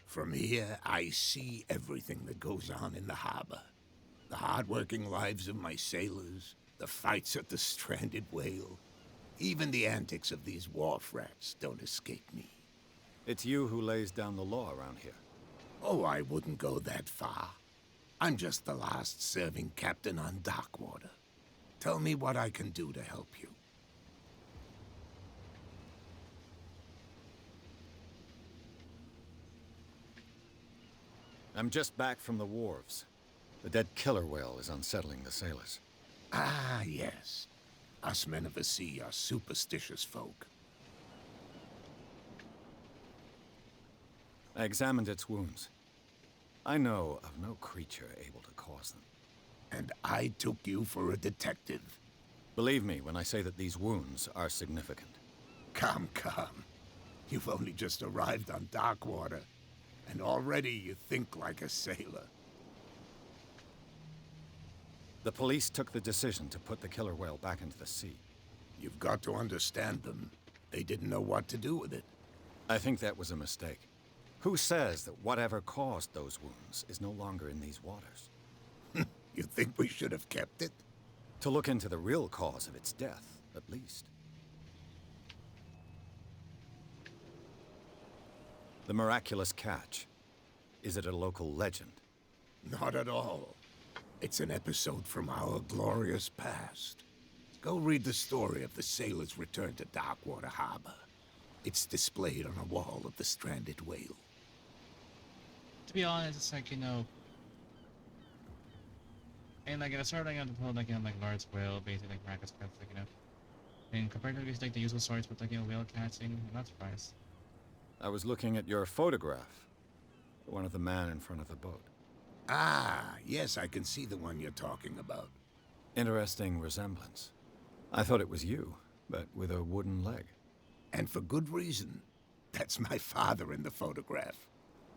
From here, I see everything that goes on in the harbor. The hard-working lives of my sailors, the fights at the stranded whale, Even the antics of these wharf rats don't escape me. It's you who lays down the law around here. Oh, I wouldn't go that far. I'm just the last serving captain on Darkwater. Tell me what I can do to help you. I'm just back from the wharves. The dead killer whale is unsettling the sailors. Ah, yes. Us men of the sea are superstitious folk. I examined its wounds. I know of no creature able to cause them. And I took you for a detective. Believe me when I say that these wounds are significant. Come, come. You've only just arrived on Darkwater, and already you think like a sailor. The police took the decision to put the killer whale back into the sea. You've got to understand them. They didn't know what to do with it. I think that was a mistake. Who says that whatever caused those wounds is no longer in these waters? You think we should have kept it? To look into the real cause of its death, at least. The miraculous catch. Is it a local legend? Not at all. It's an episode from our glorious past. Go read the story of the sailor's return to Darkwater Harbour. It's displayed on a wall of the stranded whale. To be honest, it's like, you know, and like, it's sort of like on the whole, like, you know, like large whale, basically like miraculous cats, like, you know, and compared to like the usual stories with like, you know, whale catching, I'm not surprised. I was looking at your photograph. One of the man in front of the boat. Ah, yes, I can see the one you're talking about. Interesting resemblance. I thought it was you, but with a wooden leg. And for good reason. That's my father in the photograph.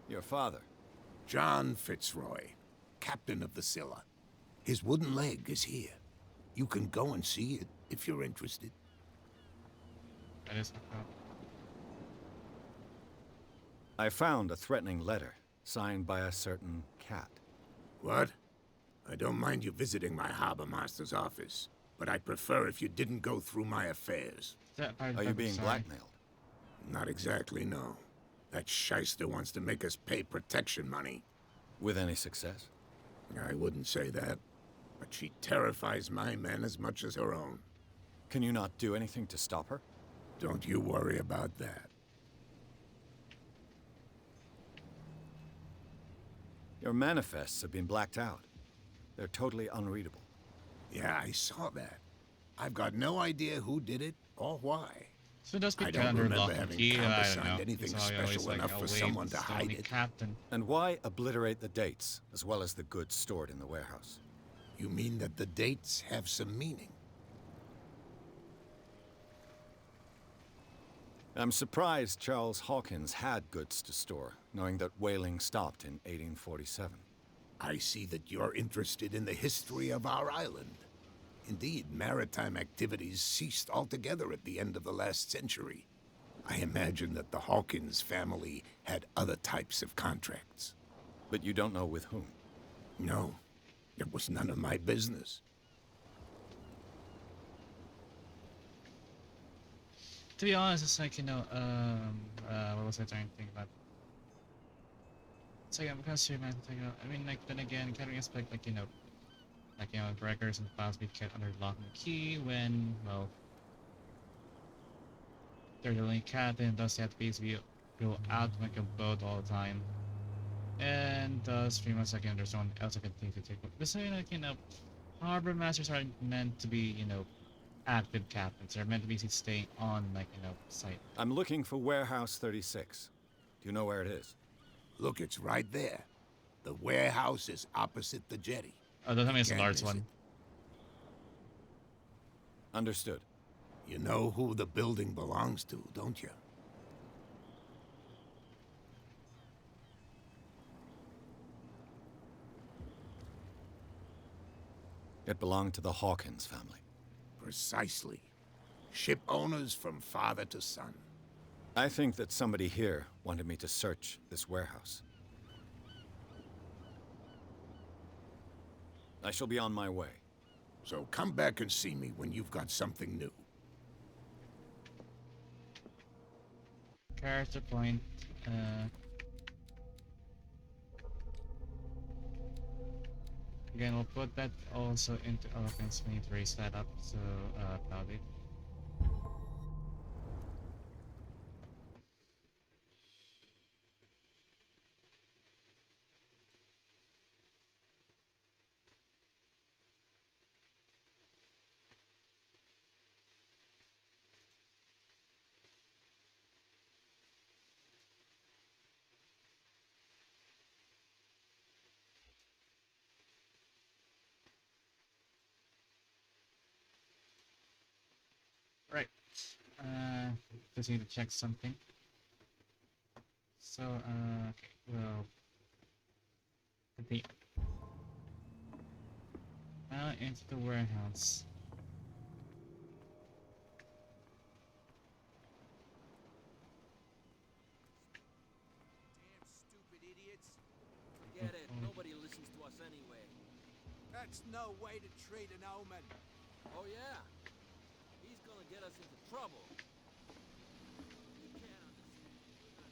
Your father? John Fitzroy, captain of the Scylla. His wooden leg is here. You can go and see it if you're interested. That is not bad. I found a threatening letter, signed by a certain cat. What? I don't mind you visiting my harbor master's office, but I'd prefer if you didn't go through my affairs. Are you being blackmailed? Not exactly, no. That shyster wants to make us pay protection money. With any success? I wouldn't say that, but she terrifies my men as much as her own. Can you not do anything to stop her? Don't you worry about that. Your manifests have been blacked out. They're totally unreadable. Yeah, I saw that. I've got no idea who did it or why. So it does be I don't under remember lock and having key, I don't countersigned know. anything It's always special like, enough oh, for wait, someone to it's the hide only it. captain. And why obliterate the dates, as well as the goods stored in the warehouse? You mean that the dates have some meaning? I'm surprised Charles Hawkins had goods to store, knowing that whaling stopped in 1847. I see that you're interested in the history of our island. Indeed, maritime activities ceased altogether at the end of the last century. I imagine that the Hawkins family had other types of contracts. But you don't know with whom? No, it was none of my business. To be honest, it's like, you know, what was I trying to think about? It's like, I'm kind of serious, man. It's like, you know, I mean, like, then again, kind of expect, like, you know, records and files be kept under lock and key when, well, they're the only captain, thus they have to basically go out like a boat all the time. And thus, pretty much, like, you know, there's no one else I can think to take. But, like, you know, harbor masters aren't meant to be, you know, active captains. They're meant to be staying on, like, you know, site. I'm looking for Warehouse 36. Do you know where it is? Look, it's right there. The warehouse is opposite the jetty. Oh, that means a Can't large miss one. it. Understood. You know who the building belongs to, don't you? It belonged to the Hawkins family. Precisely. Ship owners from father to son. I think that somebody here wanted me to search this warehouse. I shall be on my way. So come back and see me when you've got something new. character point. Again, we'll put that also into Hawkins military setup, so about it. Right. Just need to check something. So, okay, well, continue. Now into the warehouse. Damn stupid idiots. Forget it. Nobody listens to us anyway. That's no way to treat an omen. Oh yeah? He's gonna get us into trouble. You can't understand.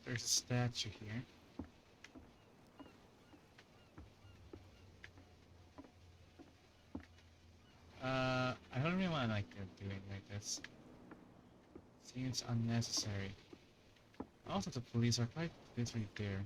There's a statue here. I don't really want to like doing like this. Seems unnecessary. Also, the police are quite literally there.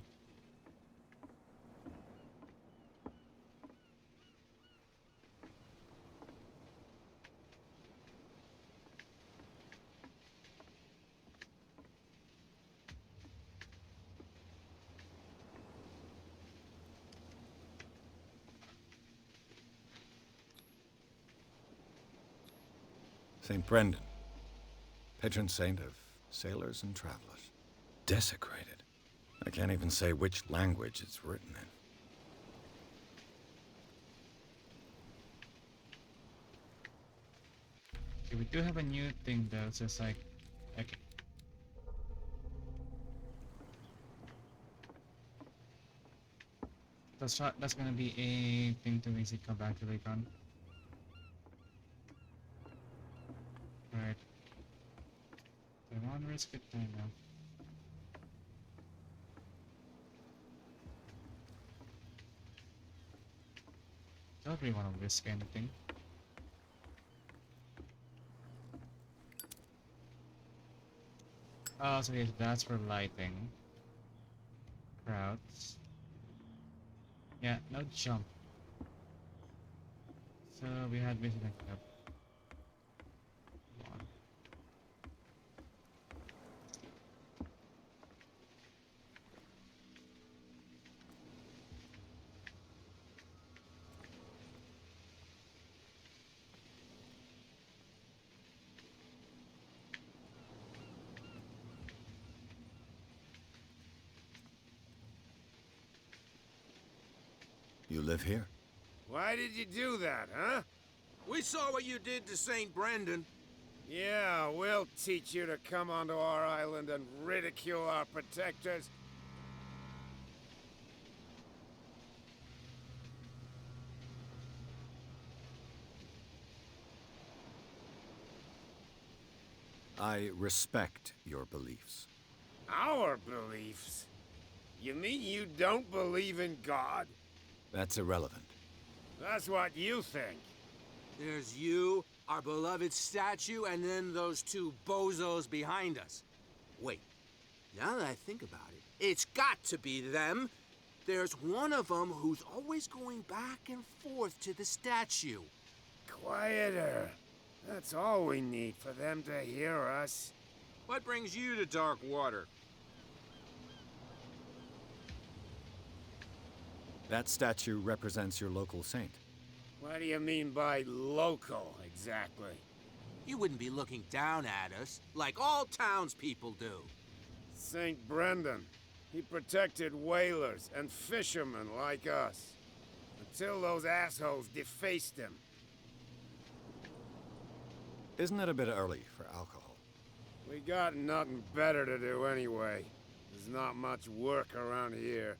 St. Brendan, patron saint of sailors and travelers. Desecrated. I can't even say which language it's written in. Okay, we do have a new thing though, so it's like, okay. That's gonna be a thing to basically come back to later on. Alright. I want to risk it right now. Don't really want to risk anything. Oh, so yes, that's for lighting. Crowds. Yeah, no jump. So we had basically like that. You live here? Why did you do that, huh? We saw what you did to St. Brendan. Yeah, we'll teach you to come onto our island and ridicule our protectors. I respect your beliefs. Our beliefs? You mean you don't believe in God? That's irrelevant. That's what you think. There's you, our beloved statue, and then those two bozos behind us. Wait, now that I think about it, it's got to be them. There's one of them who's always going back and forth to the statue. Quieter. That's all we need for them to hear us. What brings you to Darkwater? That statue represents your local saint. What do you mean by local, exactly? You wouldn't be looking down at us, like all townspeople do. St. Brendan. He protected whalers and fishermen like us. Until those assholes defaced him. Isn't it a bit early for alcohol? We got nothing better to do anyway. There's not much work around here.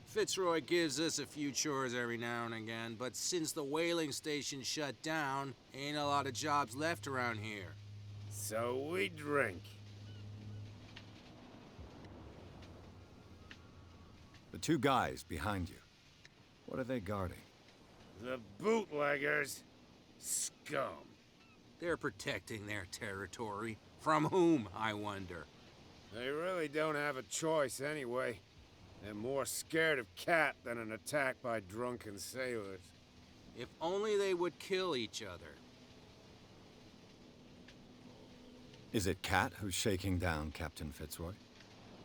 Fitzroy gives us a few chores every now and again, but since the whaling station shut down, ain't a lot of jobs left around here. So we drink. The two guys behind you, what are they guarding? The bootleggers. Scum. They're protecting their territory. From whom, I wonder? They really don't have a choice anyway. They're more scared of Cat than an attack by drunken sailors. If only they would kill each other. Is it Cat who's shaking down Captain Fitzroy?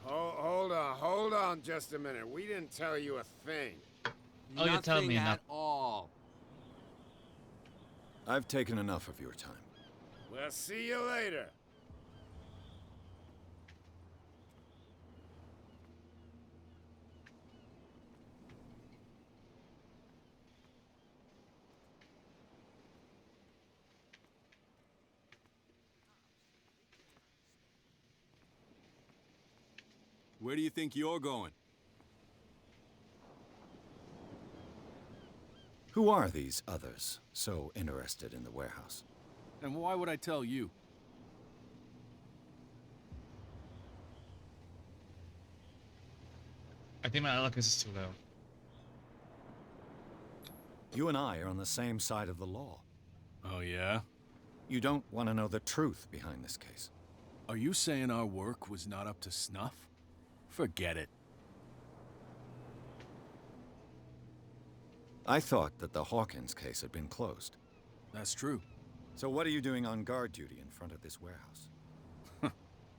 Hold on just a minute. We didn't tell you a thing. Oh, you tell me Nothing now. at all. I've taken enough of your time. We'll see you later. Where do you think you're going? Who are these others so interested in the warehouse? And why would I tell you? I think my eloquence is too low. You and I are on the same side of the law. Oh, yeah? You don't want to know the truth behind this case. Are you saying our work was not up to snuff? Forget it. I thought that the Hawkins case had been closed. That's true. So what are you doing on guard duty in front of this warehouse?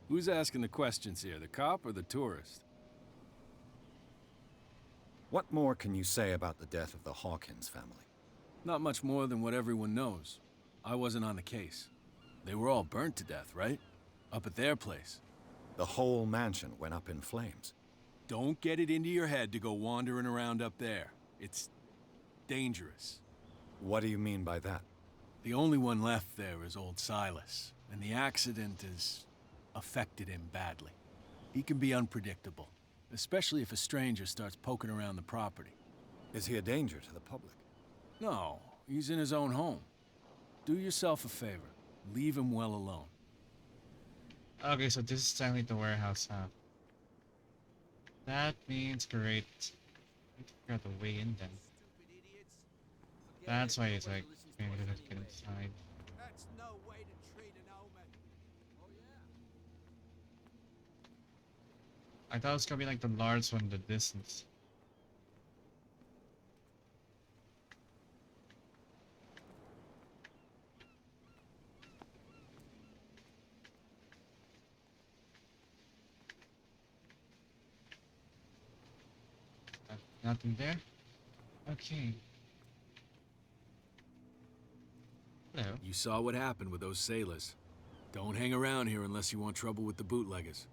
Who's asking the questions here, the cop or the tourist? What more can you say about the death of the Hawkins family? Not much more than what everyone knows. I wasn't on the case. They were all burnt to death, right? Up at their place. The whole mansion went up in flames. Don't get it into your head to go wandering around up there. It's dangerous. What do you mean by that? The only one left there is old Silas, and the accident has affected him badly. He can be unpredictable, especially if a stranger starts poking around the property. Is he a danger to the public? No, he's in his own home. Do yourself a favor. Leave him well alone. Okay, so this is technically the warehouse, huh? That means great. I forgot the way in then. That's why it's like maybe we have to get inside. That's no way to treat an omen. Oh yeah. I thought it was gonna be like the large one in the distance. Nothing there? Okay. Hello. You saw what happened with those sailors. Don't hang around here unless you want trouble with the bootleggers.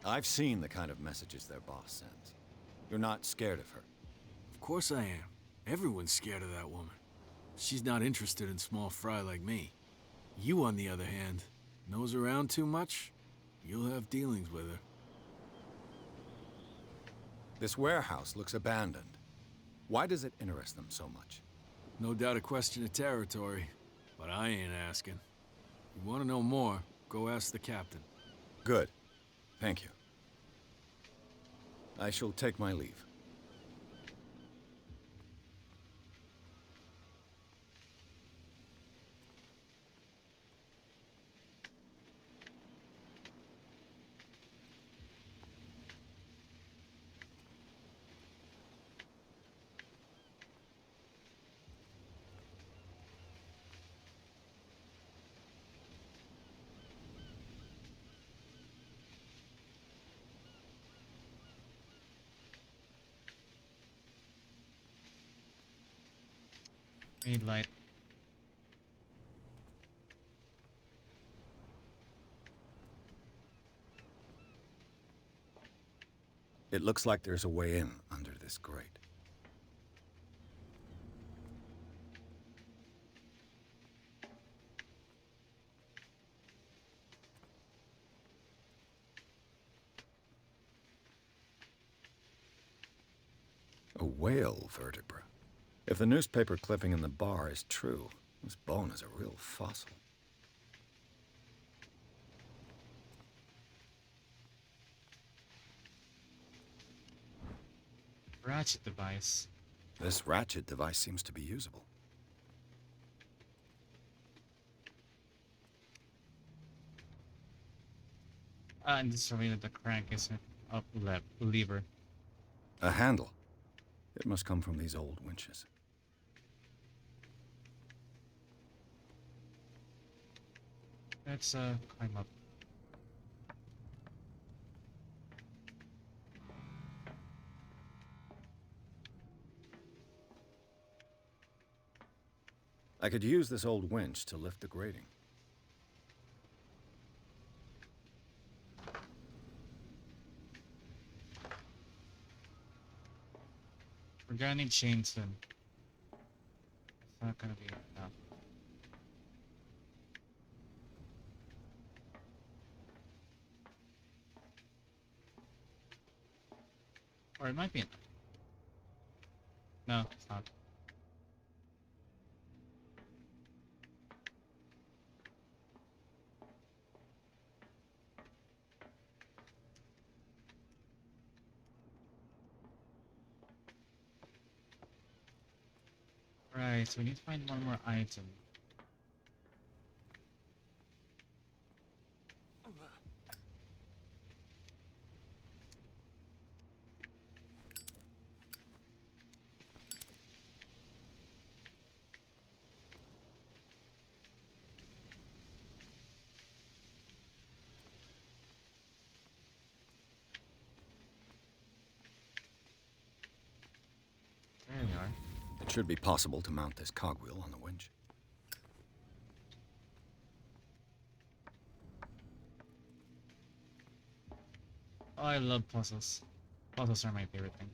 I've seen the kind of messages their boss sends. You're not scared of her. Of course I am. Everyone's scared of that woman. She's not interested in small fry like me. You, on the other hand, nose around too much, you'll have dealings with her. This warehouse looks abandoned. Why does it interest them so much? No doubt a question of territory, but I ain't asking. You want to know more, go ask the captain. Good. Thank you. I shall take my leave. Need light. It looks like there's a way in under this grate. A whale vertebra. If the newspaper clipping in the bar is true, This bone is a real fossil. Ratchet device. This ratchet device seems to be usable. And this related the crank is a lever. A handle. It must come from these old winches. Let's climb up. I could use this old winch to lift the grating. We're gonna need chains then. It's not gonna be enough. Or it might be enough. No, it's not. Right, so we need to find one more item. There we are. It should be possible to mount this cogwheel on the winch. Oh, I love puzzles. Puzzles are my favorite thing.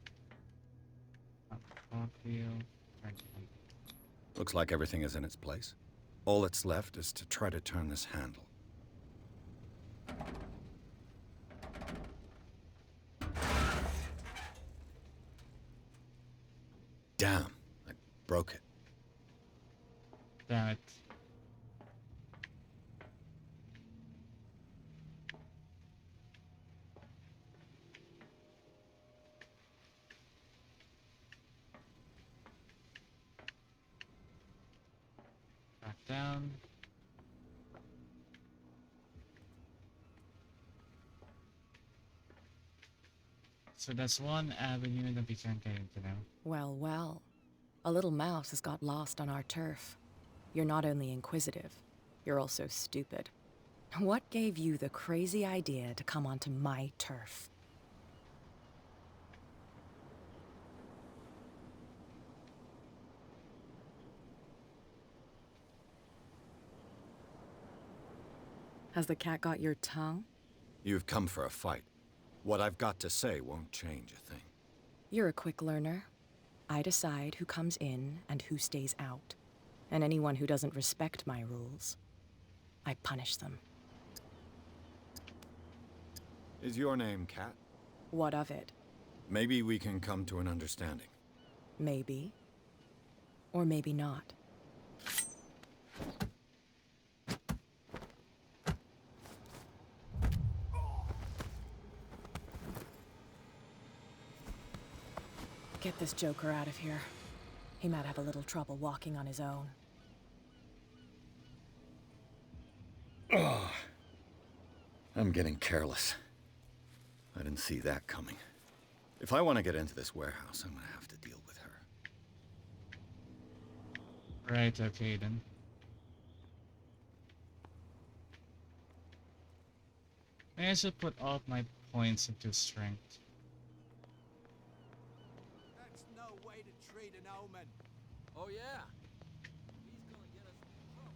Cogwheel. Looks like everything is in its place. All that's left is to try to turn this handle. Damn, I broke it. Damn it. Back down. So that's one avenue that we can't get into now. Well, well. A little mouse has got lost on our turf. You're not only inquisitive, you're also stupid. What gave you the crazy idea to come onto my turf? Has the cat got your tongue? You've come for a fight. What I've got to say won't change a thing. You're a quick learner. I decide who comes in and who stays out. And anyone who doesn't respect my rules, I punish them. Is your name Cat? What of it? Maybe we can come to an understanding. Maybe. Or maybe not. Get this joker out of here. He might have a little trouble walking on his own. Oh, I'm getting careless. I didn't see that coming. If I want to get into this warehouse, I'm gonna have to deal with her. Right, okay then. Maybe I should put all of my points into strength. That's no way to treat an omen. Oh, yeah? He's gonna get us in trouble.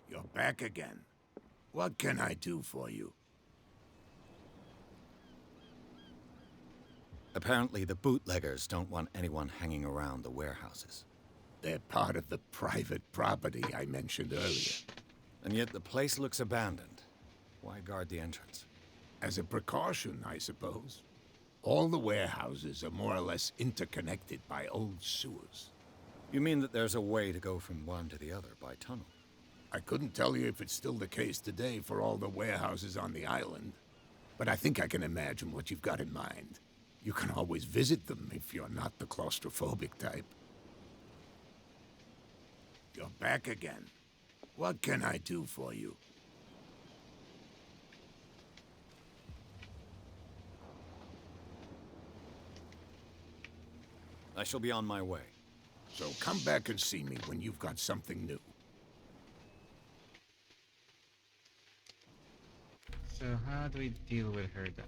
You're back again. What can I do for you? Apparently, the bootleggers don't want anyone hanging around the warehouses. They're part of the private property I mentioned earlier. And yet the place looks abandoned. Why guard the entrance? As a precaution, I suppose. All the warehouses are more or less interconnected by old sewers. You mean that there's a way to go from one to the other by tunnel? I couldn't tell you if it's still the case today for all the warehouses on the island, but I think I can imagine what you've got in mind. You can always visit them if you're not the claustrophobic type. You're back again. What can I do for you? I shall be on my way. So come back and see me when you've got something new. So how do we deal with her then?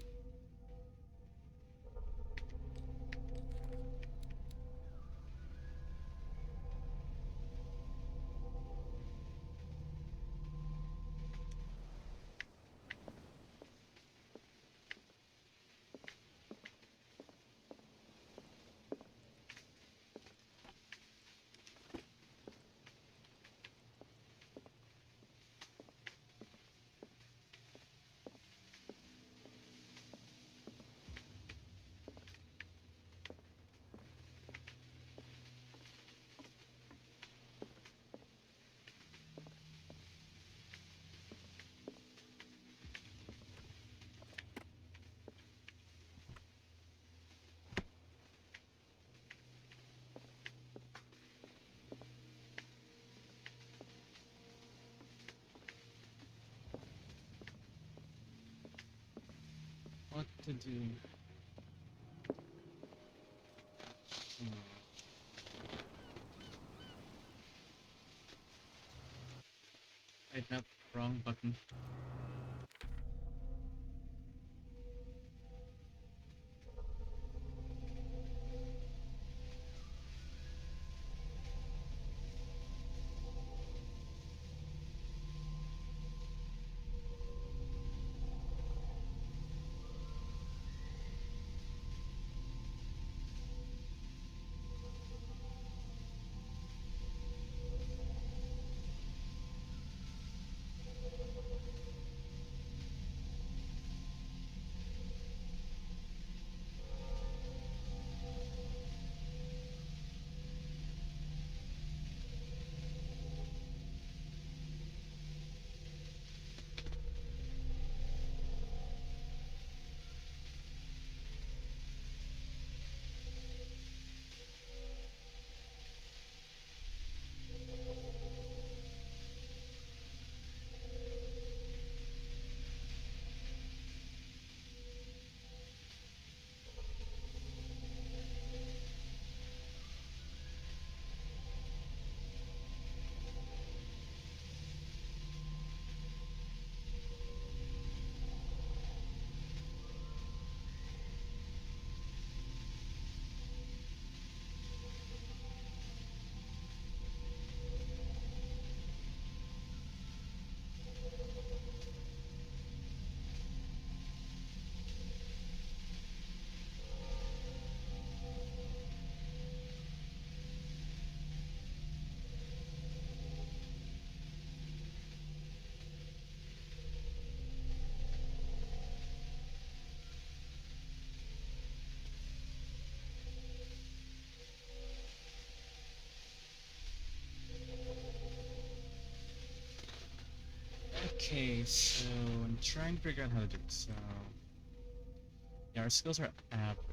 What to do? Right now, wrong button. Okay, so I'm trying to figure out how to do it. So yeah, our skills are average.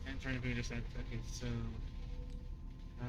I'm trying to figure this out. Okay, so how?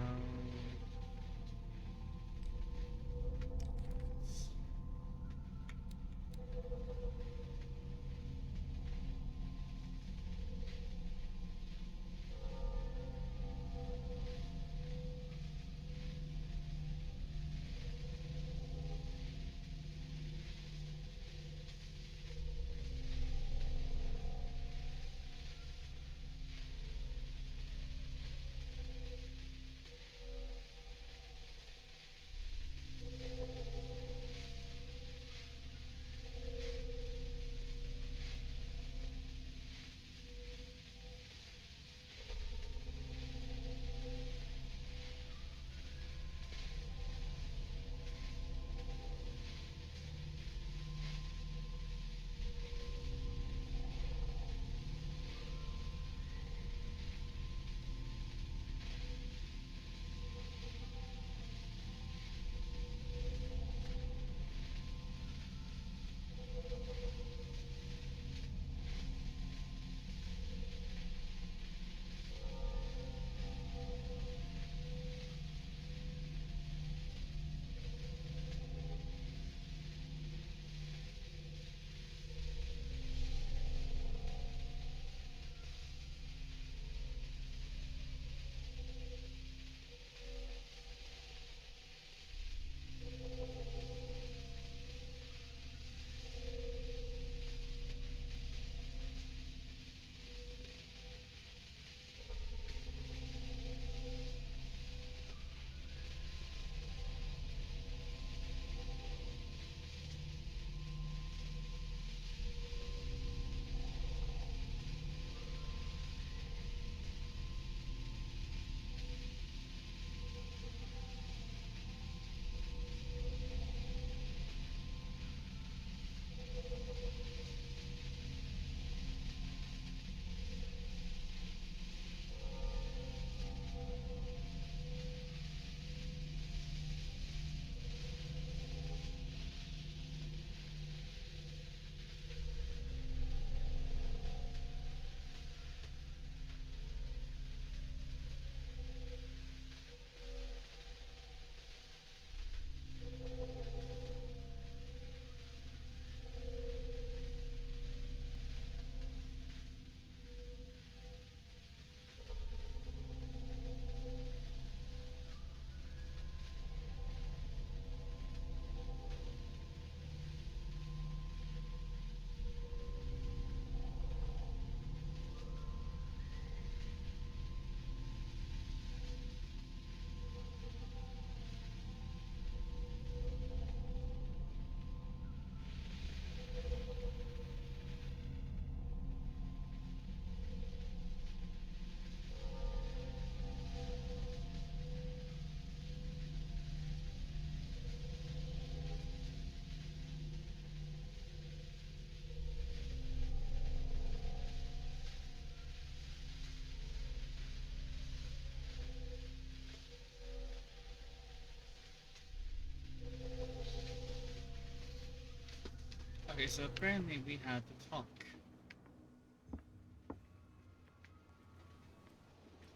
Okay, so apparently we have to talk.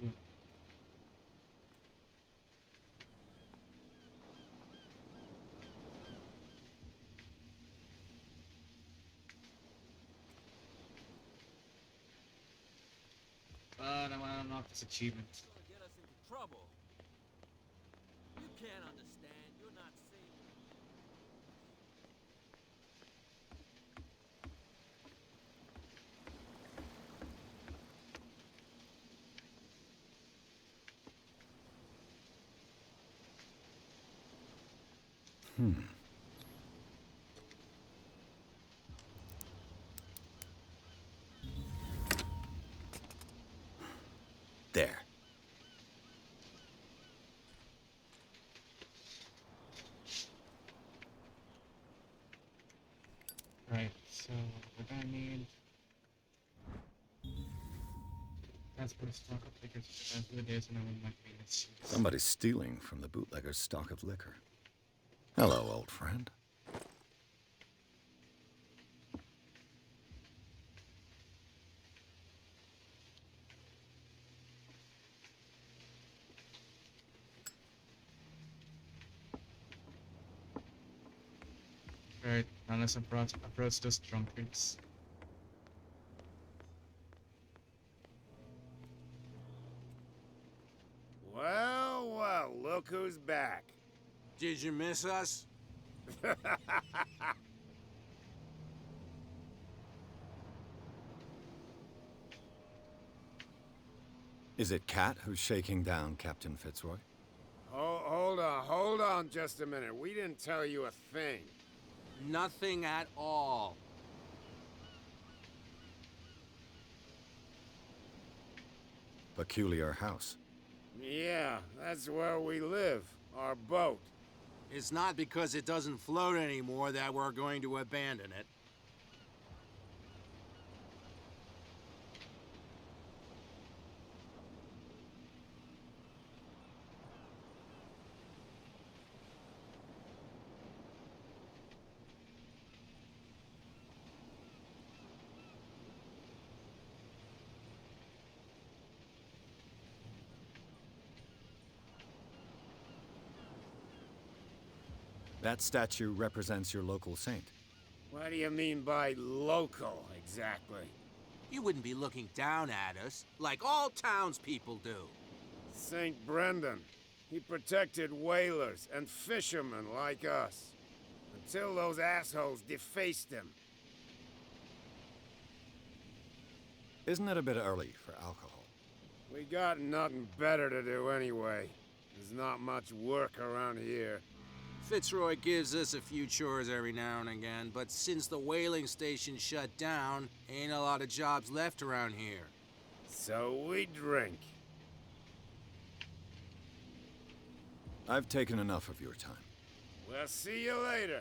Hmm. But I want to unlock this achievement. Gonna get us into trouble. You can't understand. You're not seeing. There. Right, so what I need. Transport stock of liquor to transfer the days and I will not be misused. Somebody's stealing from the bootlegger's stock of liquor. Hello, old friend. Right, now let's approach those drunkards. Well, well, look who's back. Did you miss us? Is it Cat who's shaking down Captain Fitzroy? Hold on just a minute. We didn't tell you a thing. Nothing at all. Peculiar house. Yeah, that's where we live. Our boat. It's not because it doesn't float anymore that we're going to abandon it. That statue represents your local saint. What do you mean by local, exactly? You wouldn't be looking down at us like all townspeople do. St. Brendan. He protected whalers and fishermen like us. Until those assholes defaced him. Isn't it a bit early for alcohol? We got nothing better to do anyway. There's not much work around here. Fitzroy gives us a few chores every now and again, but since the whaling station shut down, ain't a lot of jobs left around here. So we drink. I've taken enough of your time. We'll see you later.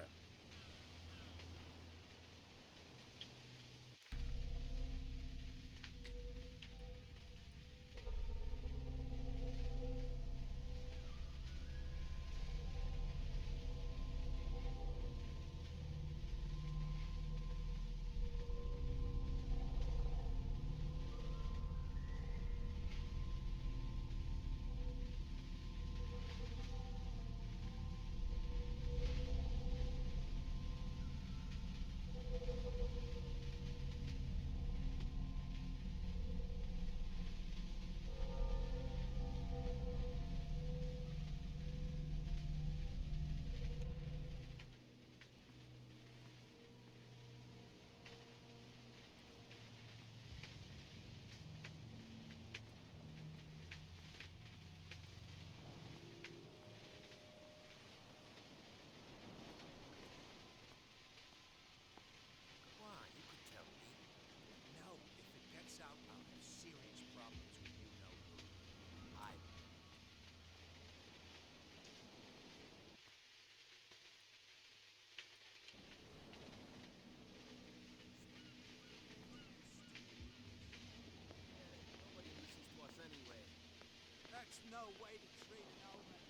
That's no way to treat an old man.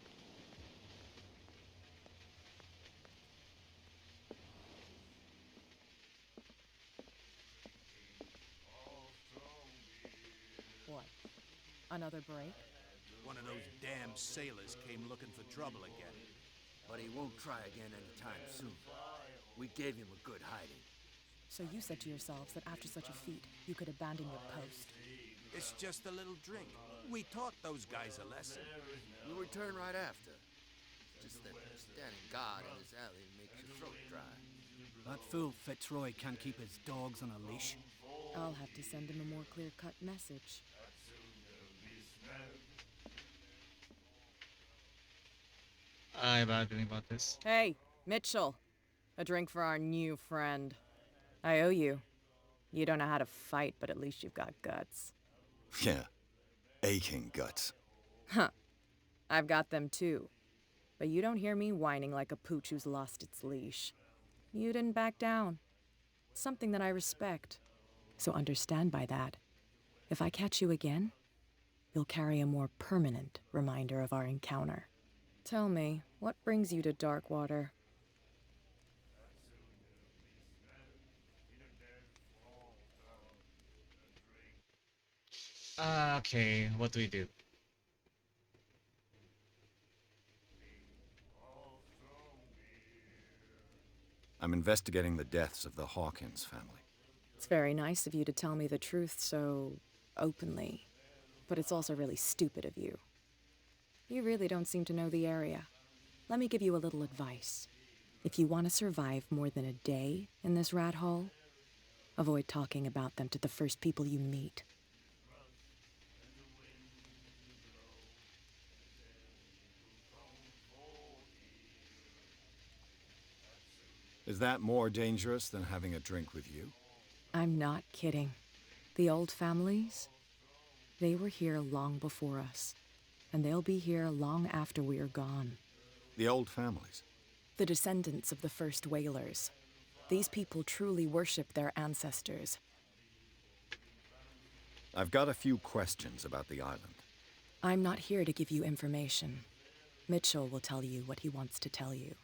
Another break? One of those damn sailors came looking for trouble again. But he won't try again anytime soon. We gave him a good hiding. So you said to yourselves that after such a feat, you could abandon your post. It's just a little drink. We taught those guys a lesson. We'll return right after. Just that standing guard in this alley makes your throat dry. That fool Fitzroy can't keep his dogs on a leash. I'll have to send him a more clear-cut message. I have a bad feeling about this. Hey, Mitchell. A drink for our new friend. I owe you. You don't know how to fight, but at least you've got guts. Yeah, aching guts. Huh. I've got them too. But you don't hear me whining like a pooch who's lost its leash. You didn't back down. Something that I respect. So understand by that, if I catch you again, you'll carry a more permanent reminder of our encounter. Tell me, what brings you to Darkwater? Okay, what do we do? I'm investigating the deaths of the Hawkins family. It's very nice of you to tell me the truth so openly, but it's also really stupid of you. You really don't seem to know the area. Let me give you a little advice. If you want to survive more than a day in this rat hole, avoid talking about them to the first people you meet. Is that more dangerous than having a drink with you? I'm not kidding. The old families, they were here long before us, and they'll be here long after we are gone. The old families? The descendants of the first whalers. These people truly worship their ancestors. I've got a few questions about the island. I'm not here to give you information. Mitchell will tell you what he wants to tell you.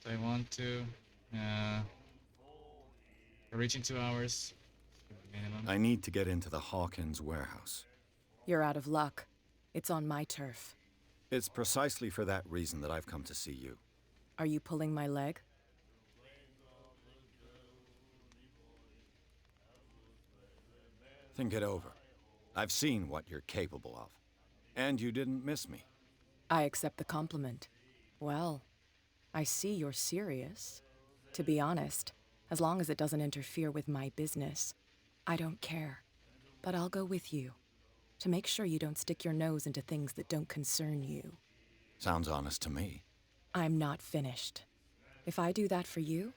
Do I want to? We're reaching 2 hours. Minimum. I need to get into the Hawkins warehouse. You're out of luck. It's on my turf. It's precisely for that reason that I've come to see you. Are you pulling my leg? Think it over. I've seen what you're capable of. And you didn't miss me. I accept the compliment. Well, I see you're serious. To be honest, as long as it doesn't interfere with my business, I don't care. But I'll go with you, to make sure you don't stick your nose into things that don't concern you. Sounds honest to me. I'm not finished. If I do that for you,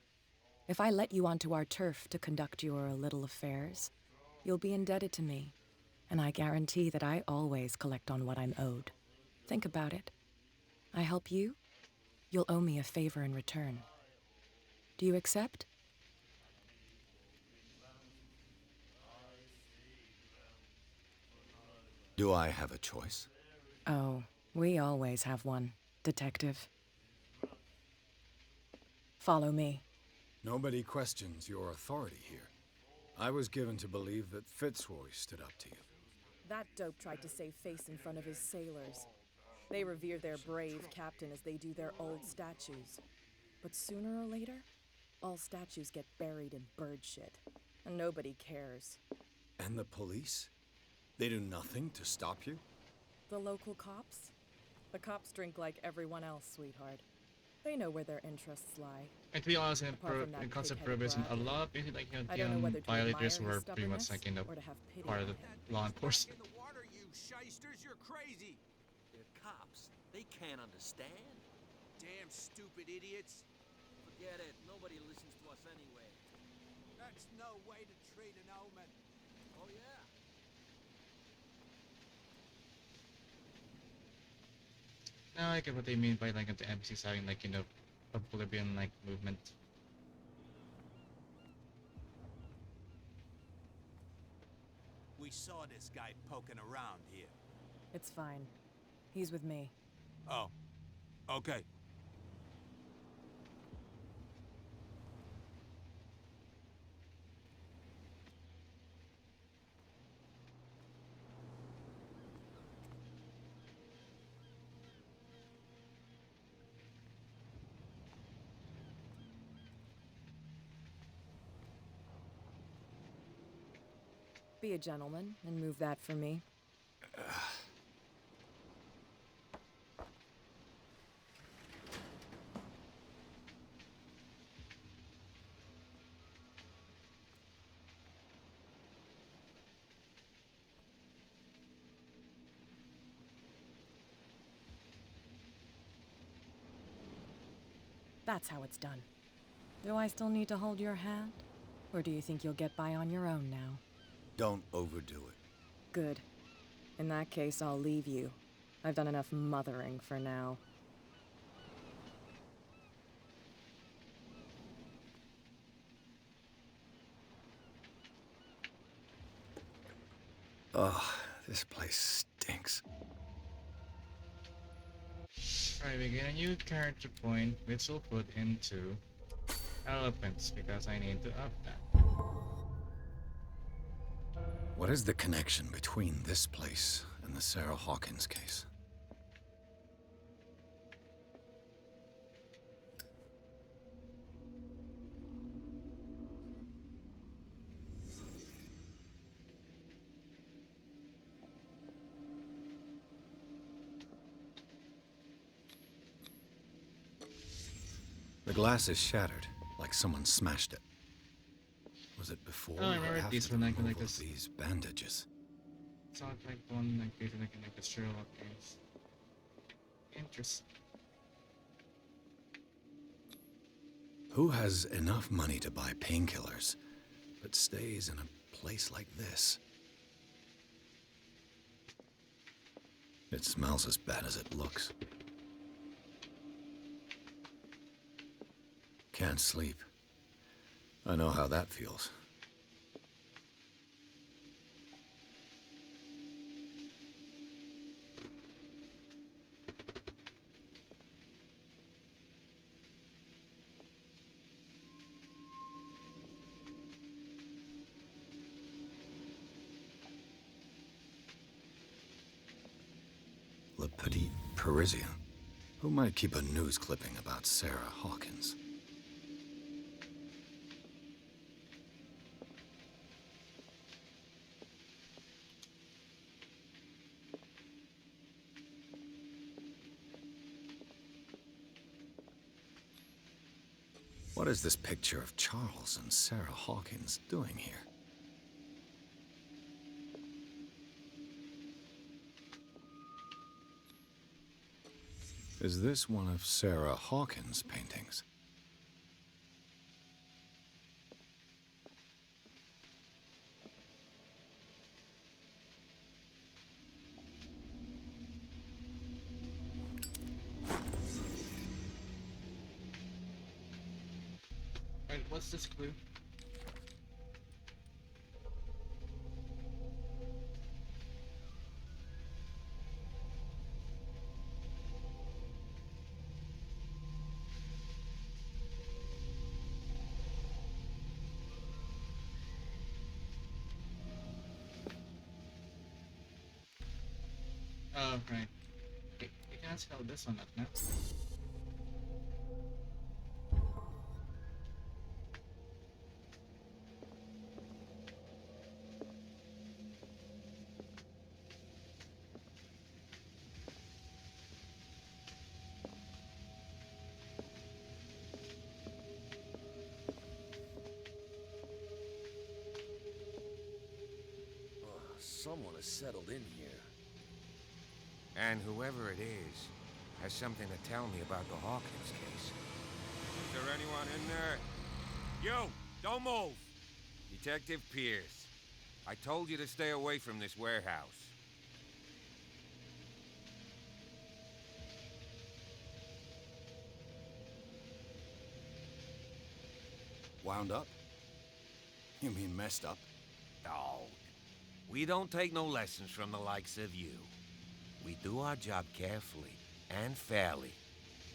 if I let you onto our turf to conduct your little affairs, you'll be indebted to me, and I guarantee that I always collect on what I'm owed. Think about it. I help you, you'll owe me a favor in return. Do you accept? Do I have a choice? Oh, we always have one, Detective. Follow me. Nobody questions your authority here. I was given to believe that Fitzroy stood up to you. That dope tried to save face in front of his sailors. They revere their brave captain as they do their old statues. But sooner or later, all statues get buried in bird shit, and nobody cares. And the police? They do nothing to stop you? The local cops? The cops drink like everyone else, sweetheart. They know where their interests lie. And to be honest, in, Apart from that in concept pig-headed probation, a brat. lot of people like I don't know whether to violators admire were his pretty much like in the stubbornness or to have pity part of on the law enforcement. In the water, you shysters, you're crazy. They're cops. They can't understand. Damn stupid idiots. Forget it. Nobody listens to us anyway. That's no way to treat an omen. Oh, yeah. Now I get what they mean by like the NPCs having like oblivion like movement. We saw this guy poking around here. It's fine. He's with me. Oh. Okay. Be a gentleman and move that for me. That's how it's done. Do I still need to hold your hand? Or do you think you'll get by on your own now? Don't overdo it. Good. In that case, I'll leave you. I've done enough mothering for now. Oh, this place stinks. Alright, we get a new character point, which we'll put into elephants, because I need to up that. What is the connection between this place and the Sarah Hawkins case? The glass is shattered, like someone smashed it. Was it before Oh, I or remember after these the when I removal like of this. these bandages? It's not like one like this, like a Sherlock case. Interesting. Who has enough money to buy painkillers, but stays in a place like this? It smells as bad as it looks. Can't sleep. I know how that feels. Le Petit Parisien. Who might keep a news clipping about Sarah Hawkins? What is this picture of Charles and Sarah Hawkins doing here? Is this one of Sarah Hawkins' paintings? Alright, what's this clue? Oh, right. Okay, you can spell this one up now. Someone has settled in here. And whoever it is has something to tell me about the Hawkins case. Is there anyone in there? You! Don't move! Detective Pierce. I told you to stay away from this warehouse. Wound up? You mean messed up? Dog. We don't take no lessons from the likes of you. We do our job carefully and fairly.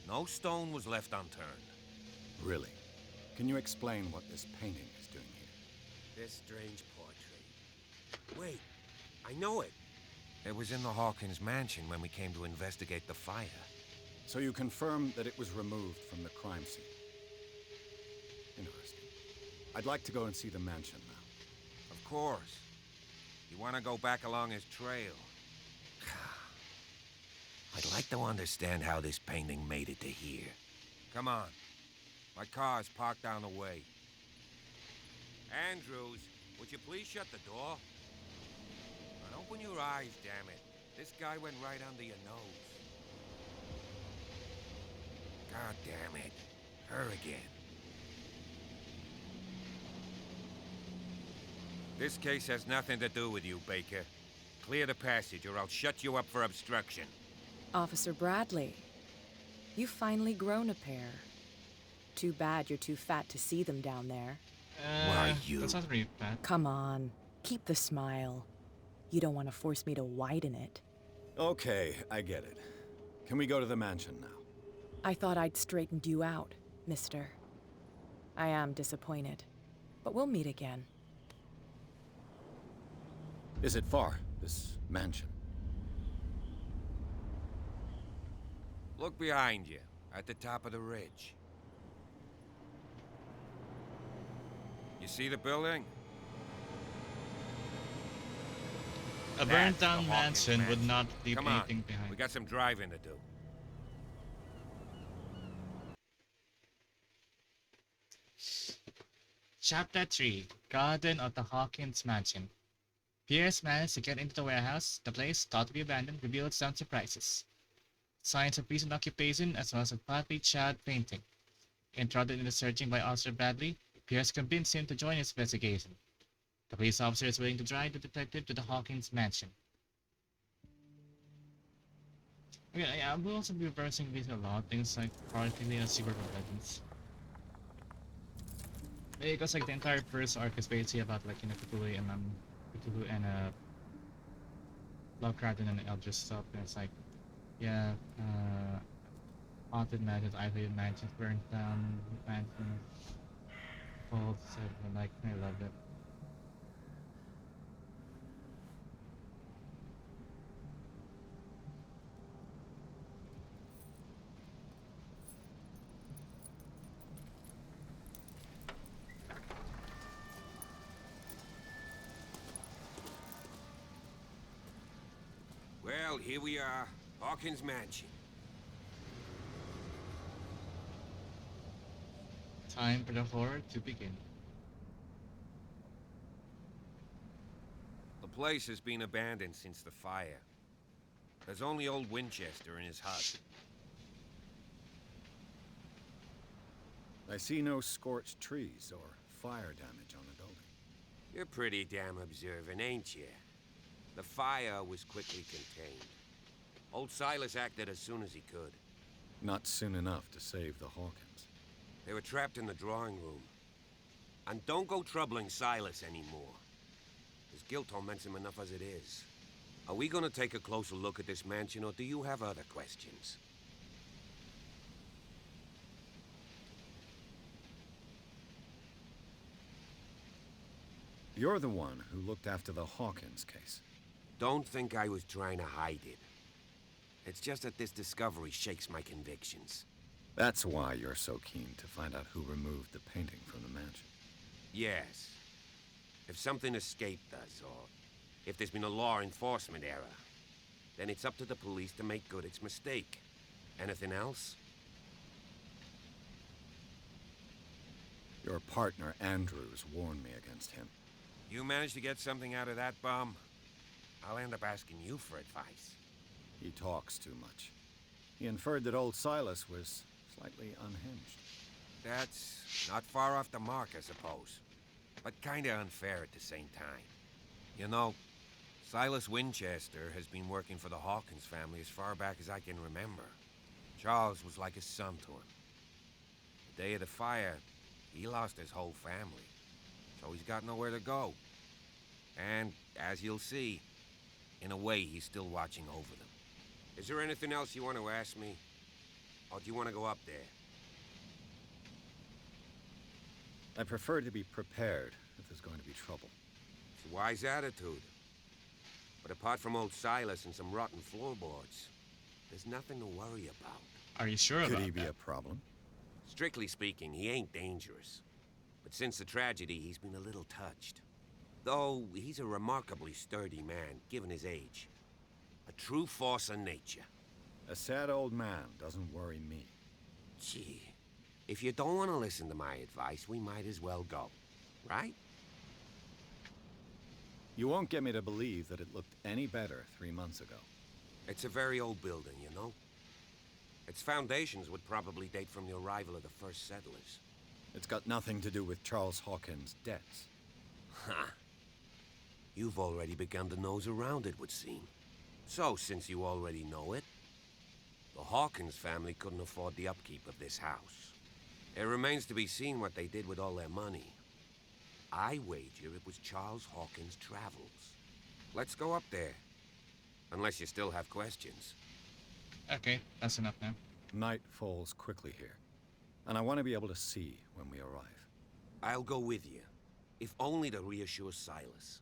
No stone was left unturned. Really? Can you explain what this painting is doing here? This strange portrait. Wait, I know it. It was in the Hawkins Mansion when we came to investigate the fire. So you confirm that it was removed from the crime scene? Interesting. I'd like to go and see the mansion now. Of course. You want to go back along his trail? I'd like to understand how this painting made it to here. Come on. My car's parked down the way. Andrews, would you please shut the door? And open your eyes, damn it. This guy went right under your nose. God damn it. Her again. This case has nothing to do with you, Baker. Clear the passage or I'll shut you up for obstruction. Officer Bradley, you've finally grown a pair. Too bad you're too fat to see them down there. Why, you... That's not really bad. Come on, keep the smile. You don't want to force me to widen it. Okay, I get it. Can we go to the mansion now? I thought I'd straightened you out, mister. I am disappointed, but we'll meet again. Is it far, this mansion? Look behind you, at the top of the ridge. You see the building? A That's burnt the down Hawkins mansion would not leave Come on, anything behind. we got some driving to do. Chapter 3, Garden of the Hawkins Mansion. Pierce managed to get into the warehouse. The place, thought to be abandoned, revealed some surprises. Signs of recent occupation as well as a partly charred painting. Entrusted into searching by Officer Bradley, Pierce convinced him to join his investigation. The police officer is willing to drive the detective to the Hawkins Mansion. Okay, yeah, we'll also be reversing these a lot, things like partially and secret weapons. Because like the entire first arc is basically about like Cthulhu and Lovecraft and eldritch stuff. And it's like, yeah, haunted mansions, isolated mansions, burned down mansions, faults, and like I love it. Well, here we are, Hawkins Mansion. Time for the horror to begin. The place has been abandoned since the fire. There's only old Winchester in his hut. I see no scorched trees or fire damage on the building. You're pretty damn observant, ain't you? The fire was quickly contained. Old Silas acted as soon as he could. Not soon enough to save the Hawkins. They were trapped in the drawing room. And don't go troubling Silas anymore. His guilt torments him enough as it is. Are we gonna take a closer look at this mansion, or do you have other questions? You're the one who looked after the Hawkins case. Don't think I was trying to hide it. It's just that this discovery shakes my convictions. That's why you're so keen to find out who removed the painting from the mansion. Yes. If something escaped us, or if there's been a law enforcement error, then it's up to the police to make good its mistake. Anything else? Your partner, Andrews, warned me against him. You managed to get something out of that bum? I'll end up asking you for advice. He talks too much. He inferred that old Silas was slightly unhinged. That's not far off the mark, I suppose. But kinda unfair at the same time. You know, Silas Winchester has been working for the Hawkins family as far back as I can remember. Charles was like a son to him. The day of the fire, he lost his whole family. So he's got nowhere to go. And, as you'll see, in a way, he's still watching over them. Is there anything else you want to ask me? Or do you want to go up there? I prefer to be prepared if there's going to be trouble. It's a wise attitude. But apart from old Silas and some rotten floorboards, there's nothing to worry about. Are you sure about that? Could he be a problem? Strictly speaking, he ain't dangerous. But since the tragedy, he's been a little touched. Though he's a remarkably sturdy man, given his age. A true force of nature. A sad old man doesn't worry me. Gee, if you don't want to listen to my advice, we might as well go. Right? You won't get me to believe that it looked any better 3 months ago. It's a very old building, you know? Its foundations would probably date from the arrival of the first settlers. It's got nothing to do with Charles Hawkins' debts. Ha! You've already begun to nose around, it would seem. So, since you already know it, the Hawkins family couldn't afford the upkeep of this house. It remains to be seen what they did with all their money. I wager it was Charles Hawkins' travels. Let's go up there. Unless you still have questions. Okay, that's enough now. Night falls quickly here, and I want to be able to see when we arrive. I'll go with you, if only to reassure Silas.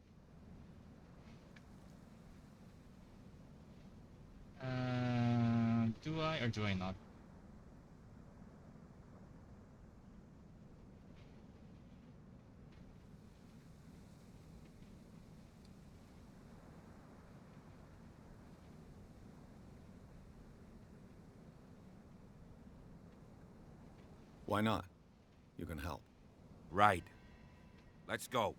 Do I or do I not? Why not? You can help. Right. Let's go.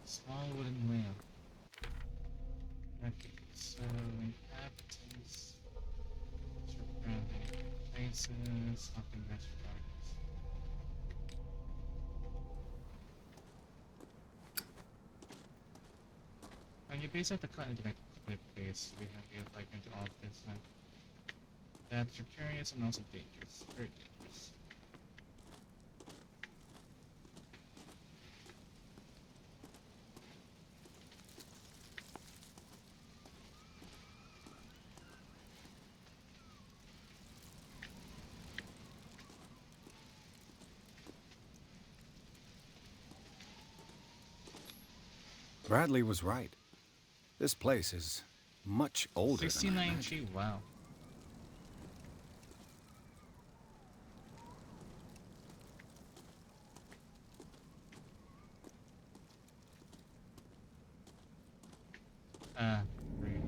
Small wooden lamp. Okay, so inhabitants, surrounding places, something that's regardless. When you base out the cut into like clip base, we have you like into all of this and that's precarious and also dangerous. Very dangerous. Bradley was right. This place is much older than I 69 imagined. G, wow. Breathe.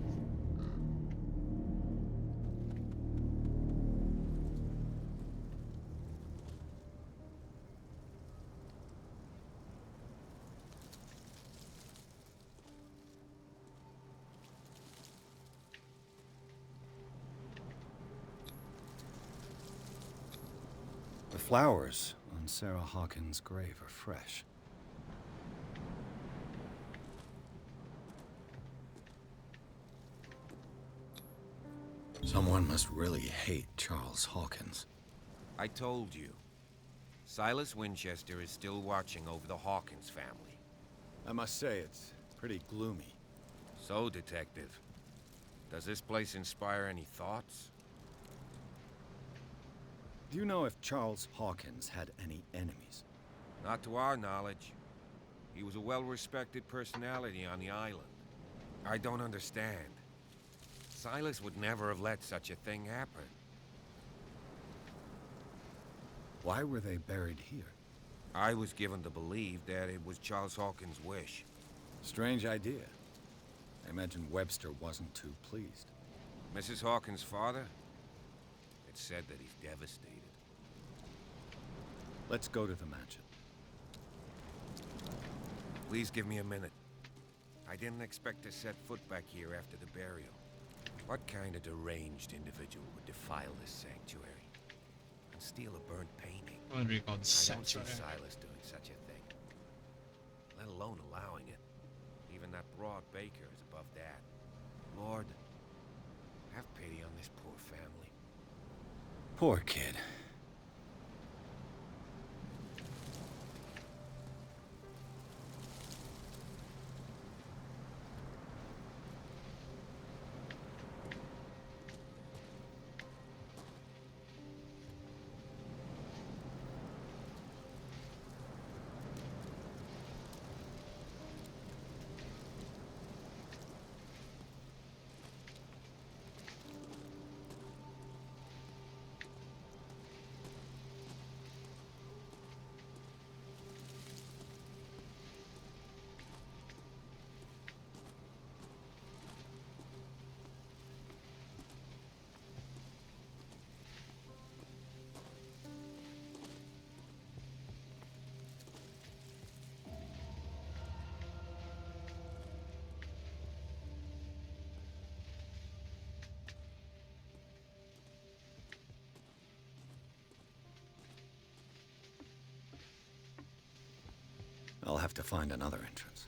The flowers on Sarah Hawkins' grave are fresh. Someone must really hate Charles Hawkins. I told you. Silas Winchester is still watching over the Hawkins family. I must say, it's pretty gloomy. So, Detective, does this place inspire any thoughts? Do you know if Charles Hawkins had any enemies? Not to our knowledge. He was a well-respected personality on the island. I don't understand. Silas would never have let such a thing happen. Why were they buried here? I was given to believe that it was Charles Hawkins' wish. Strange idea. I imagine Webster wasn't too pleased. Mrs. Hawkins' father? It's said that he's devastated. Let's go to the mansion. Please give me a minute. I didn't expect to set foot back here after the burial. What kind of deranged individual would defile this sanctuary and steal a burnt painting? I wonder called I don't see sanctuary. Silas doing such a thing, let alone allowing it. Even that broad baker is above that. Lord, have pity on this poor family. Poor kid. I'll have to find another entrance.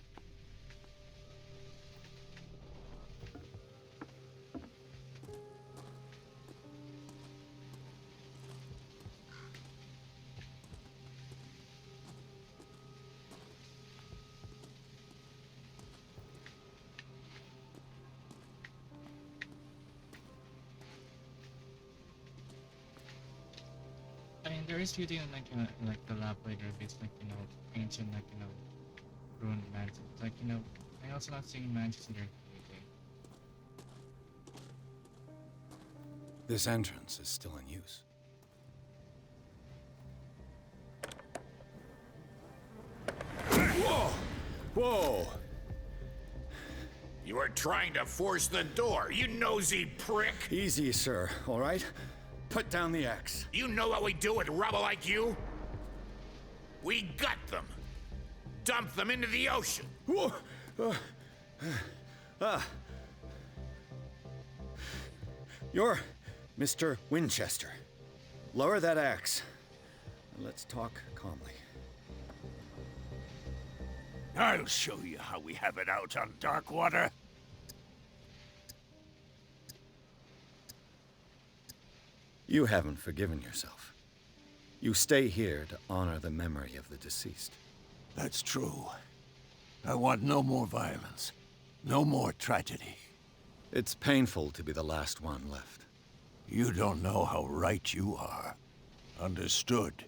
I mean, there is beauty in like the lapidator bits, like ancient, ruined mansions. Like I also not seeing mansions in there. This entrance is still in use. Whoa! Whoa! You were trying to force the door, you nosy prick! Easy, sir, all right? Put down the axe. You know what we do with rubble like you? We gut them. Dump them into the ocean. Whoa! You're Mr. Winchester. Lower that axe. And let's talk calmly. I'll show you how we have it out on Darkwater. You haven't forgiven yourself. You stay here to honor the memory of the deceased. That's true. I want no more violence. No more tragedy. It's painful to be the last one left. You don't know how right you are. Understood.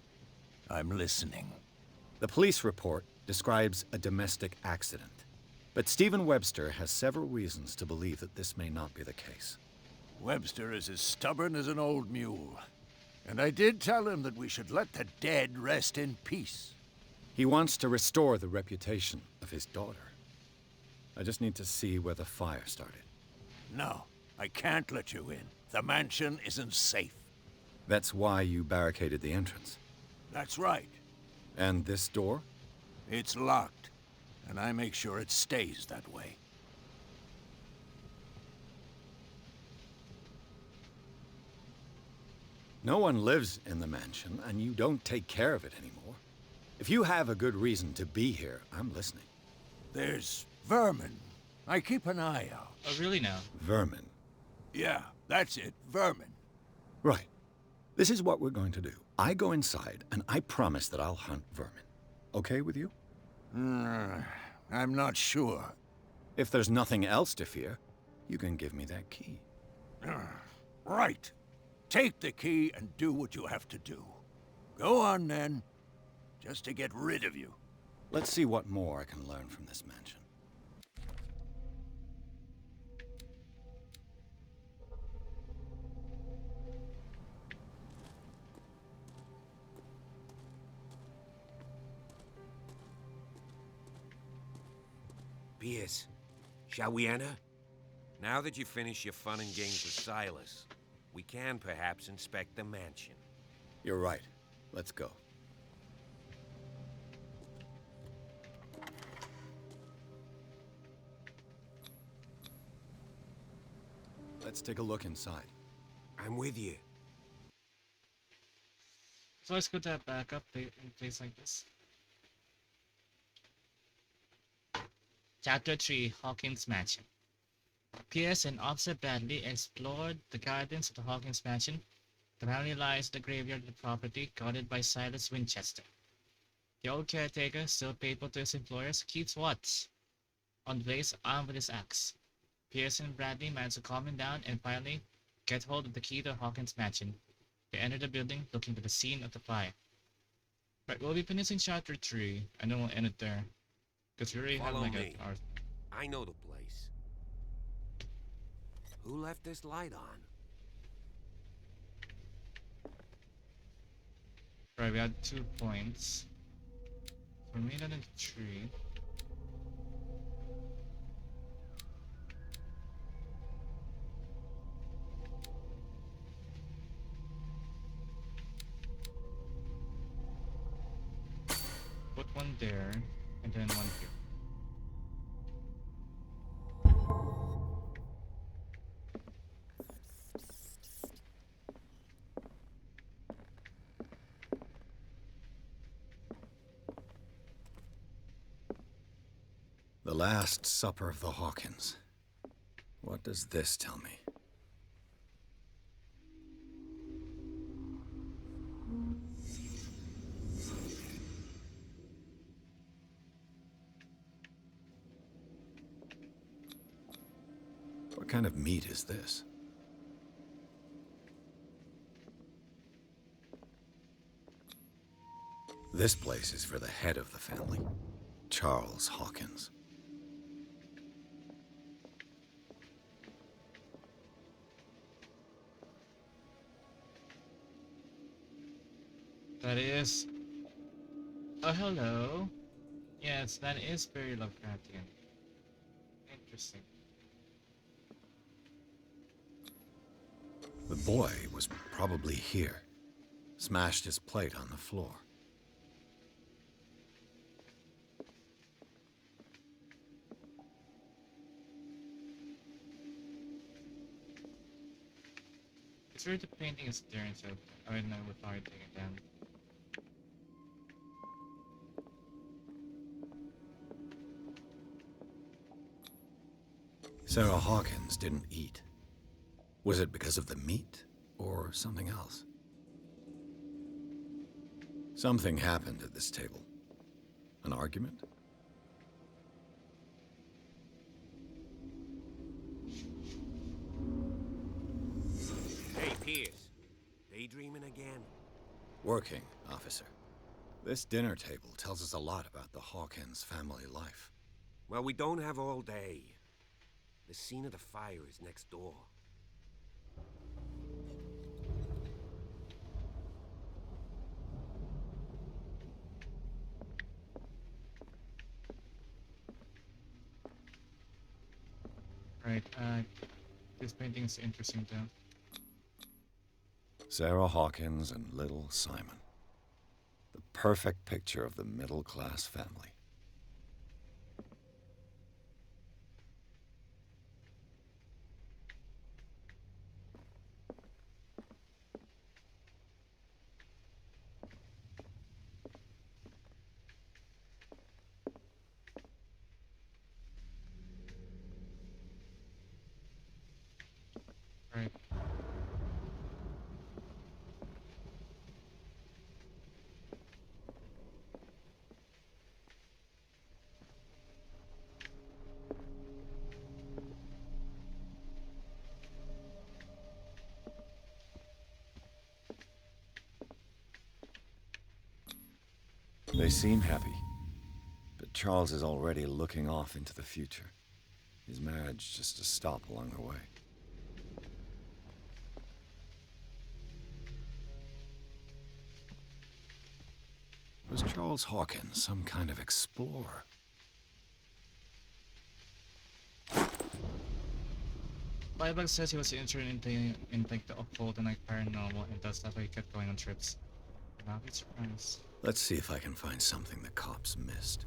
I'm listening. The police report describes a domestic accident, but Stephen Webster has several reasons to believe that this may not be the case. Webster is as stubborn as an old mule. And I did tell him that we should let the dead rest in peace. He wants to restore the reputation of his daughter. I just need to see where the fire started. No, I can't let you in. The mansion isn't safe. That's why you barricaded the entrance. That's right. And this door? It's locked, and I make sure it stays that way. No one lives in the mansion, and you don't take care of it anymore. If you have a good reason to be here, I'm listening. There's vermin. I keep an eye out. Oh, really now? Vermin. Yeah, that's it. Vermin. Right. This is what we're going to do. I go inside, and I promise that I'll hunt vermin. Okay with you? I'm not sure. If there's nothing else to fear, you can give me that key. Right. Take the key and do what you have to do. Go on, then. Just to get rid of you. Let's see what more I can learn from this mansion. Pierce, shall we enter? Now that you've finished your fun and games with Silas, we can perhaps inspect the mansion. You're right. Let's go. Let's take a look inside. I'm with you. It's always good to have backup in a place like this. Chapter 3, Hawkins Mansion. Pierce and Officer Bradley explored the gardens of the Hawkins Mansion. The family lies in the graveyard of the property, guarded by Silas Winchester. The old caretaker, still faithful to his employers, keeps watch on the place, armed with his axe. Pierce and Bradley manage to calm him down and finally get hold of the key to Hawkins Mansion. They enter the building, looking for the scene of the fire. Right, we'll be finishing chapter 3, and then we'll end it there. Because we already have Follow like me. our... I know the place. Who left this light on? Right, we had 2 points. So we made it in 3. Put one there, and then one here. The Last Supper of the Hawkins. What does this tell me? What kind of meat is this? This place is for the head of the family, Charles Hawkins. That is... Oh, hello. Yes, that is very Lovecraftian. Interesting. The boy was probably here. Smashed his plate on the floor. It's weird the painting is there instead. I don't know with how I take it down. Sarah Hawkins didn't eat. Was it because of the meat, or something else? Something happened at this table. An argument? Hey, Pierce. Daydreaming again? Working, officer. This dinner table tells us a lot about the Hawkins family life. Well, we don't have all day. The scene of the fire is next door. Right, this painting is interesting though. Sarah Hawkins and little Simon. The perfect picture of the middle-class family. Right. They seem happy, but Charles is already looking off into the future. His marriage just a stop along the way. Was Charles Hawkins some kind of explorer? Bible says he was interested in like the occult and like paranormal and that stuff. He kept going on trips. Not be surprised. Let's see if I can find something the cops missed.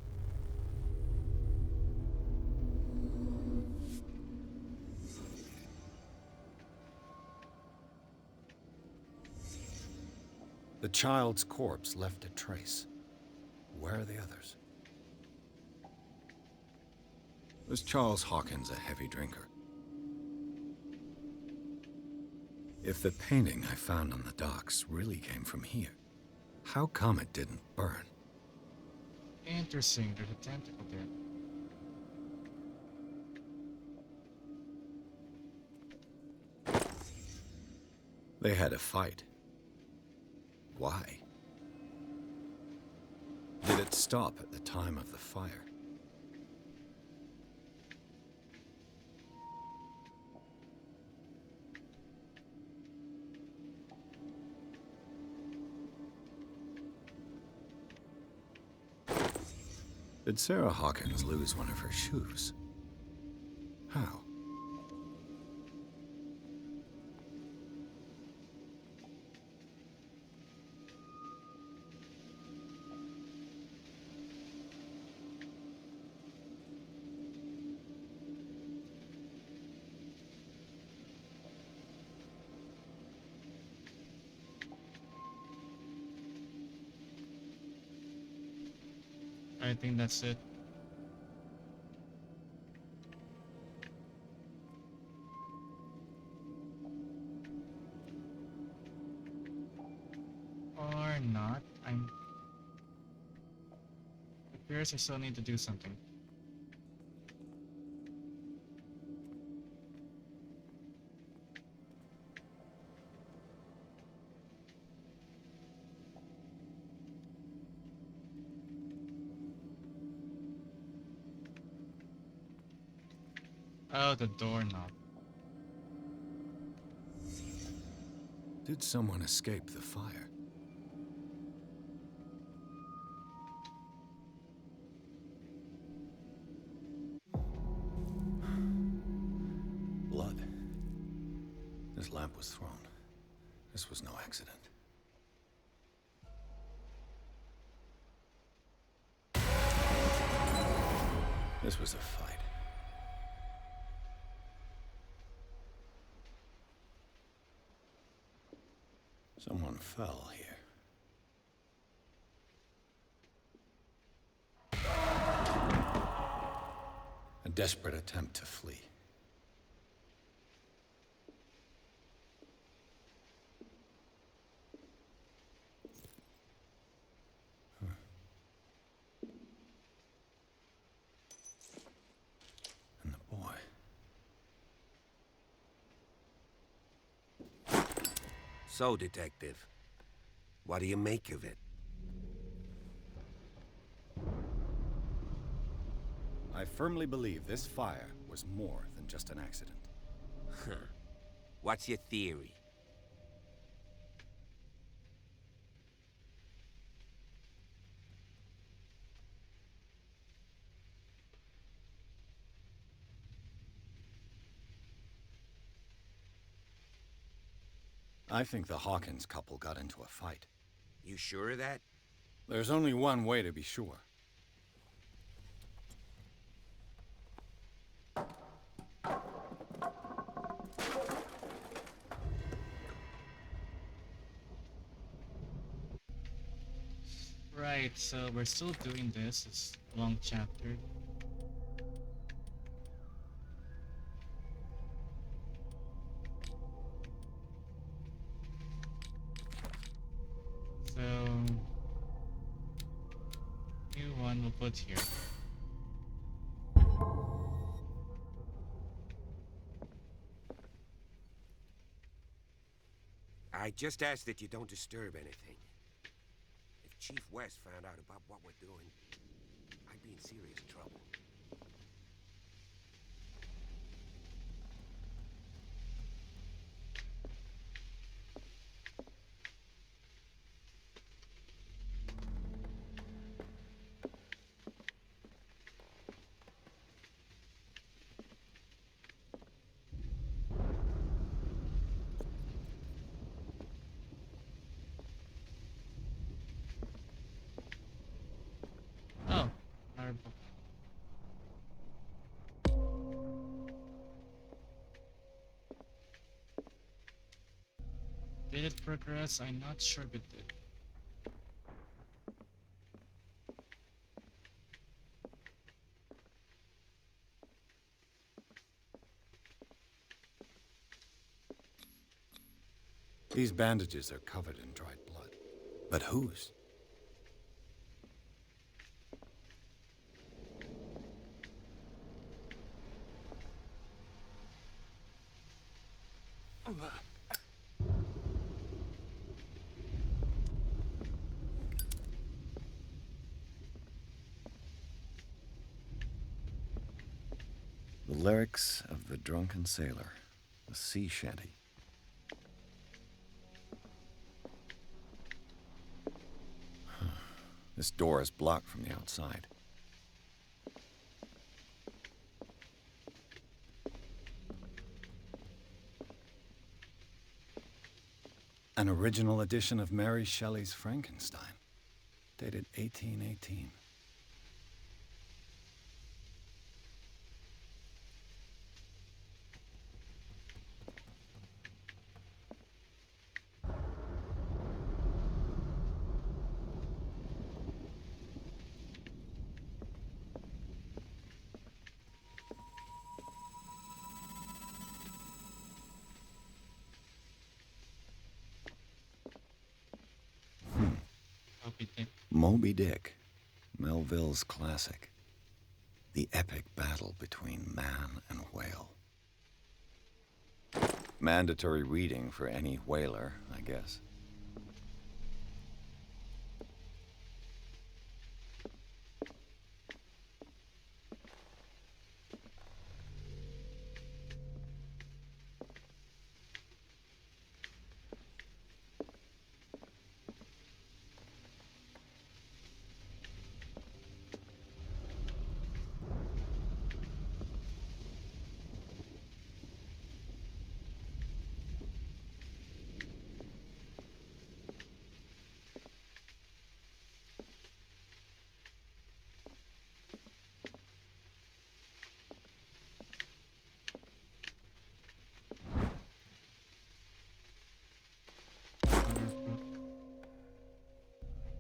The child's corpse left a trace. Where are the others? Was Charles Hawkins a heavy drinker? If the painting I found on the docks really came from here, how come it didn't burn? Interesting, there's a tentacle there. They had a fight. Why? Did it stop at the time of the fire? Did Sarah Hawkins lose one of her shoes? How? I think that's it. Or not. I'm... It appears I still need to do something. Oh, the doorknob. Did someone escape the fire? Blood. This lamp was thrown. This was no accident. This was a fight. Someone fell here. A desperate attempt to flee. And the boy. So, Detective, what do you make of it? I firmly believe this fire was more than just an accident. Huh. What's your theory? I think the Hawkins couple got into a fight. You sure of that? There's only one way to be sure. Right, so we're still doing this. It's a long chapter. So, new one we'll put here. I just ask that you don't disturb anything. If Chief West found out about what we're doing, I'd be in serious trouble. Oh, Harbour. Did it progress? I'm not sure if it did. These bandages are covered in dried blood. But whose? The lyrics of the drunken sailor, a sea shanty. This door is blocked from the outside. An original edition of Mary Shelley's Frankenstein, dated 1818. Moby Dick, Melville's classic. The epic battle between man and whale. Mandatory reading for any whaler, I guess.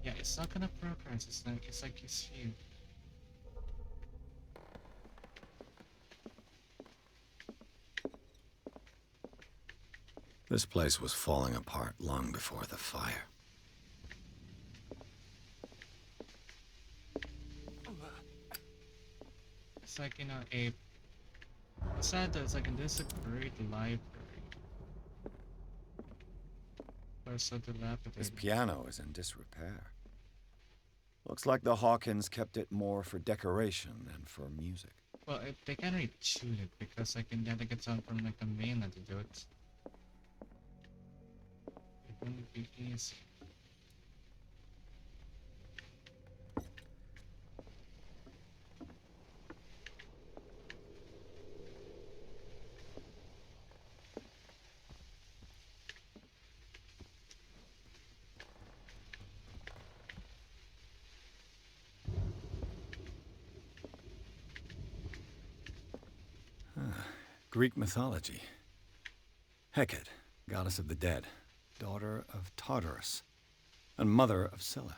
Yeah, it's not gonna progress. It's like it's you. This place was falling apart long before the fire. It's like, you know, it's sad that it's like, this is a great library. But it's so dilapidated. This piano is in disrepair. Looks like the Hawkins kept it more for decoration than for music. Well, they can't really tune it because like, they had to get someone from like the mainland to do it. It wouldn't be easy. Greek mythology. Hecate, goddess of the dead, daughter of Tartarus, and mother of Scylla.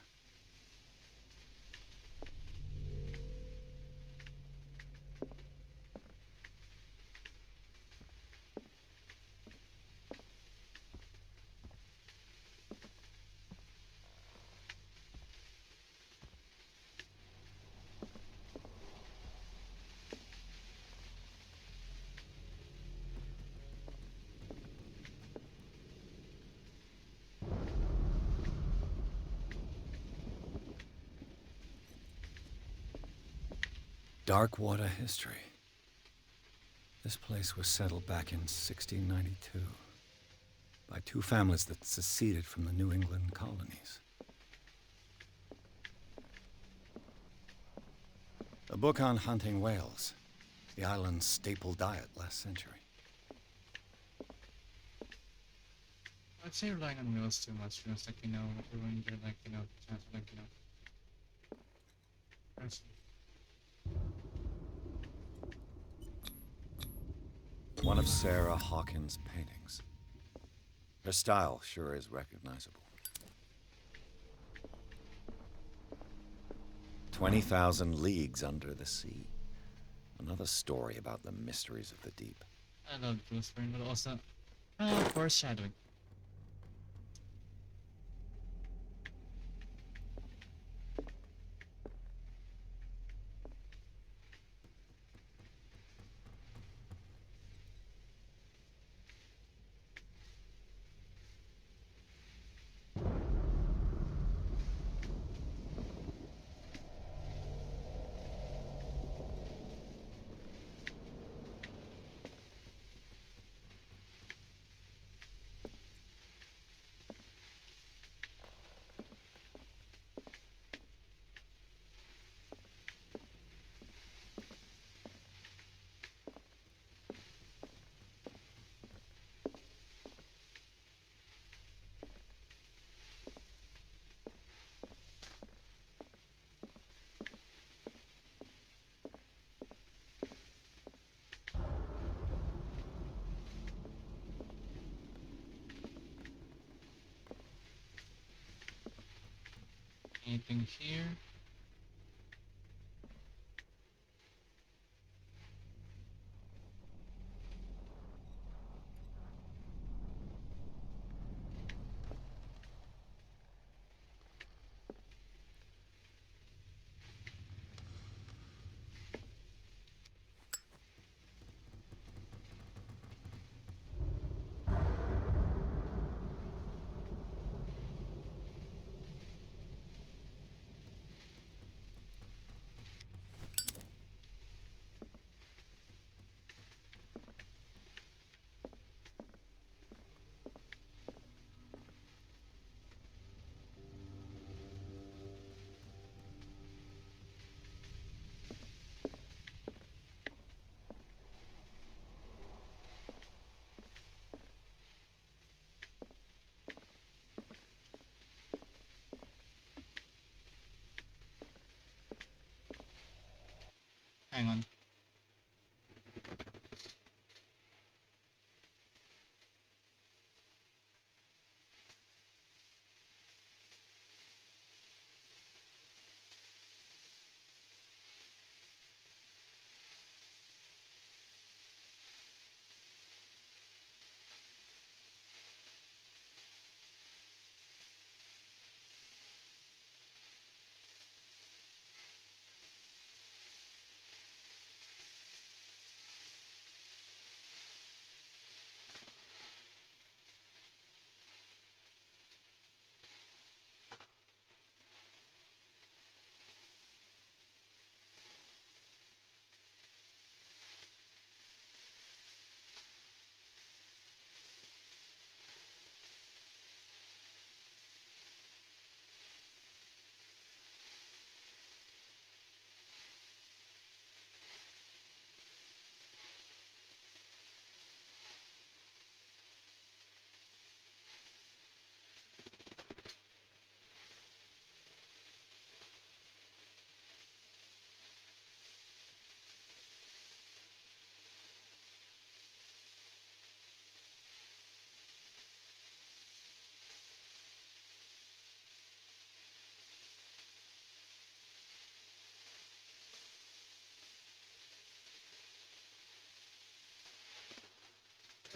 Darkwater history. This place was settled back in 1692 by two families that seceded from the New England colonies. A book on hunting whales, the island's staple diet last century. I'd say relying on whales too much, you know, it's like, you know, when you're like, you know, chance of like, you know, One of Sarah Hawkins' paintings. Her style sure is recognizable. 20,000 Leagues Under the Sea. Another story about the mysteries of the deep. I love Bruce Wayne, but also foreshadowing. Anything here? Hang on.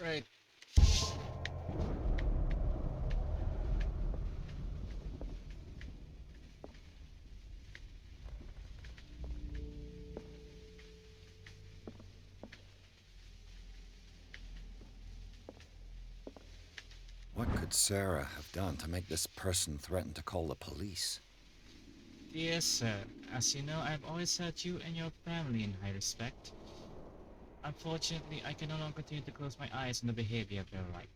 Right. What could Sarah have done to make this person threaten to call the police? Yes, sir. As you know, I've always held you and your family in high respect. Unfortunately, I can no longer continue to close my eyes on the behavior of your right.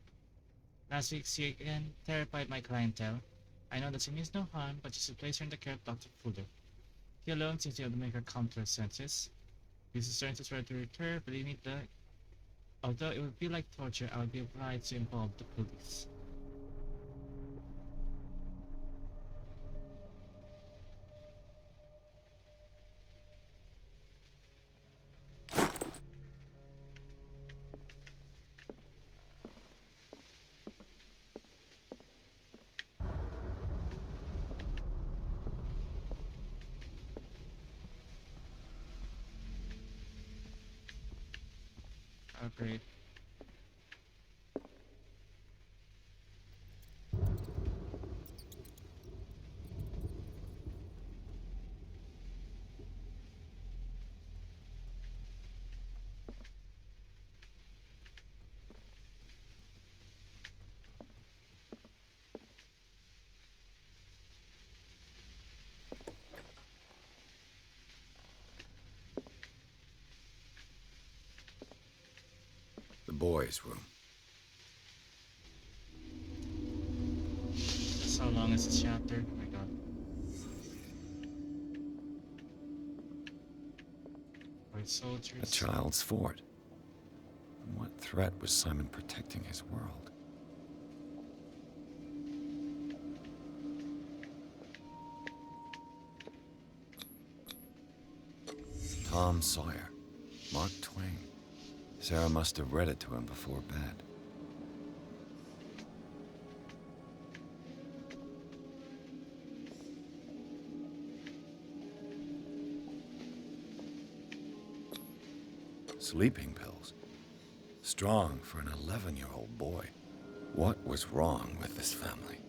Last week, she again terrified my clientele. I know that she means no harm, but you should place her in the care of Dr. Fuller. He alone seems to be able to make her come to her senses. If his senses were to return, believe me, although it would feel like torture, I would be obliged to involve the police. Oh, great. The boys' room. That's how long is this chapter? Oh my god. White soldiers. A child's fort. From what threat was Simon protecting his world? Tom Sawyer. Mark Twain. Sarah must have read it to him before bed. Sleeping pills. Strong for an 11-year-old boy. What was wrong with this family?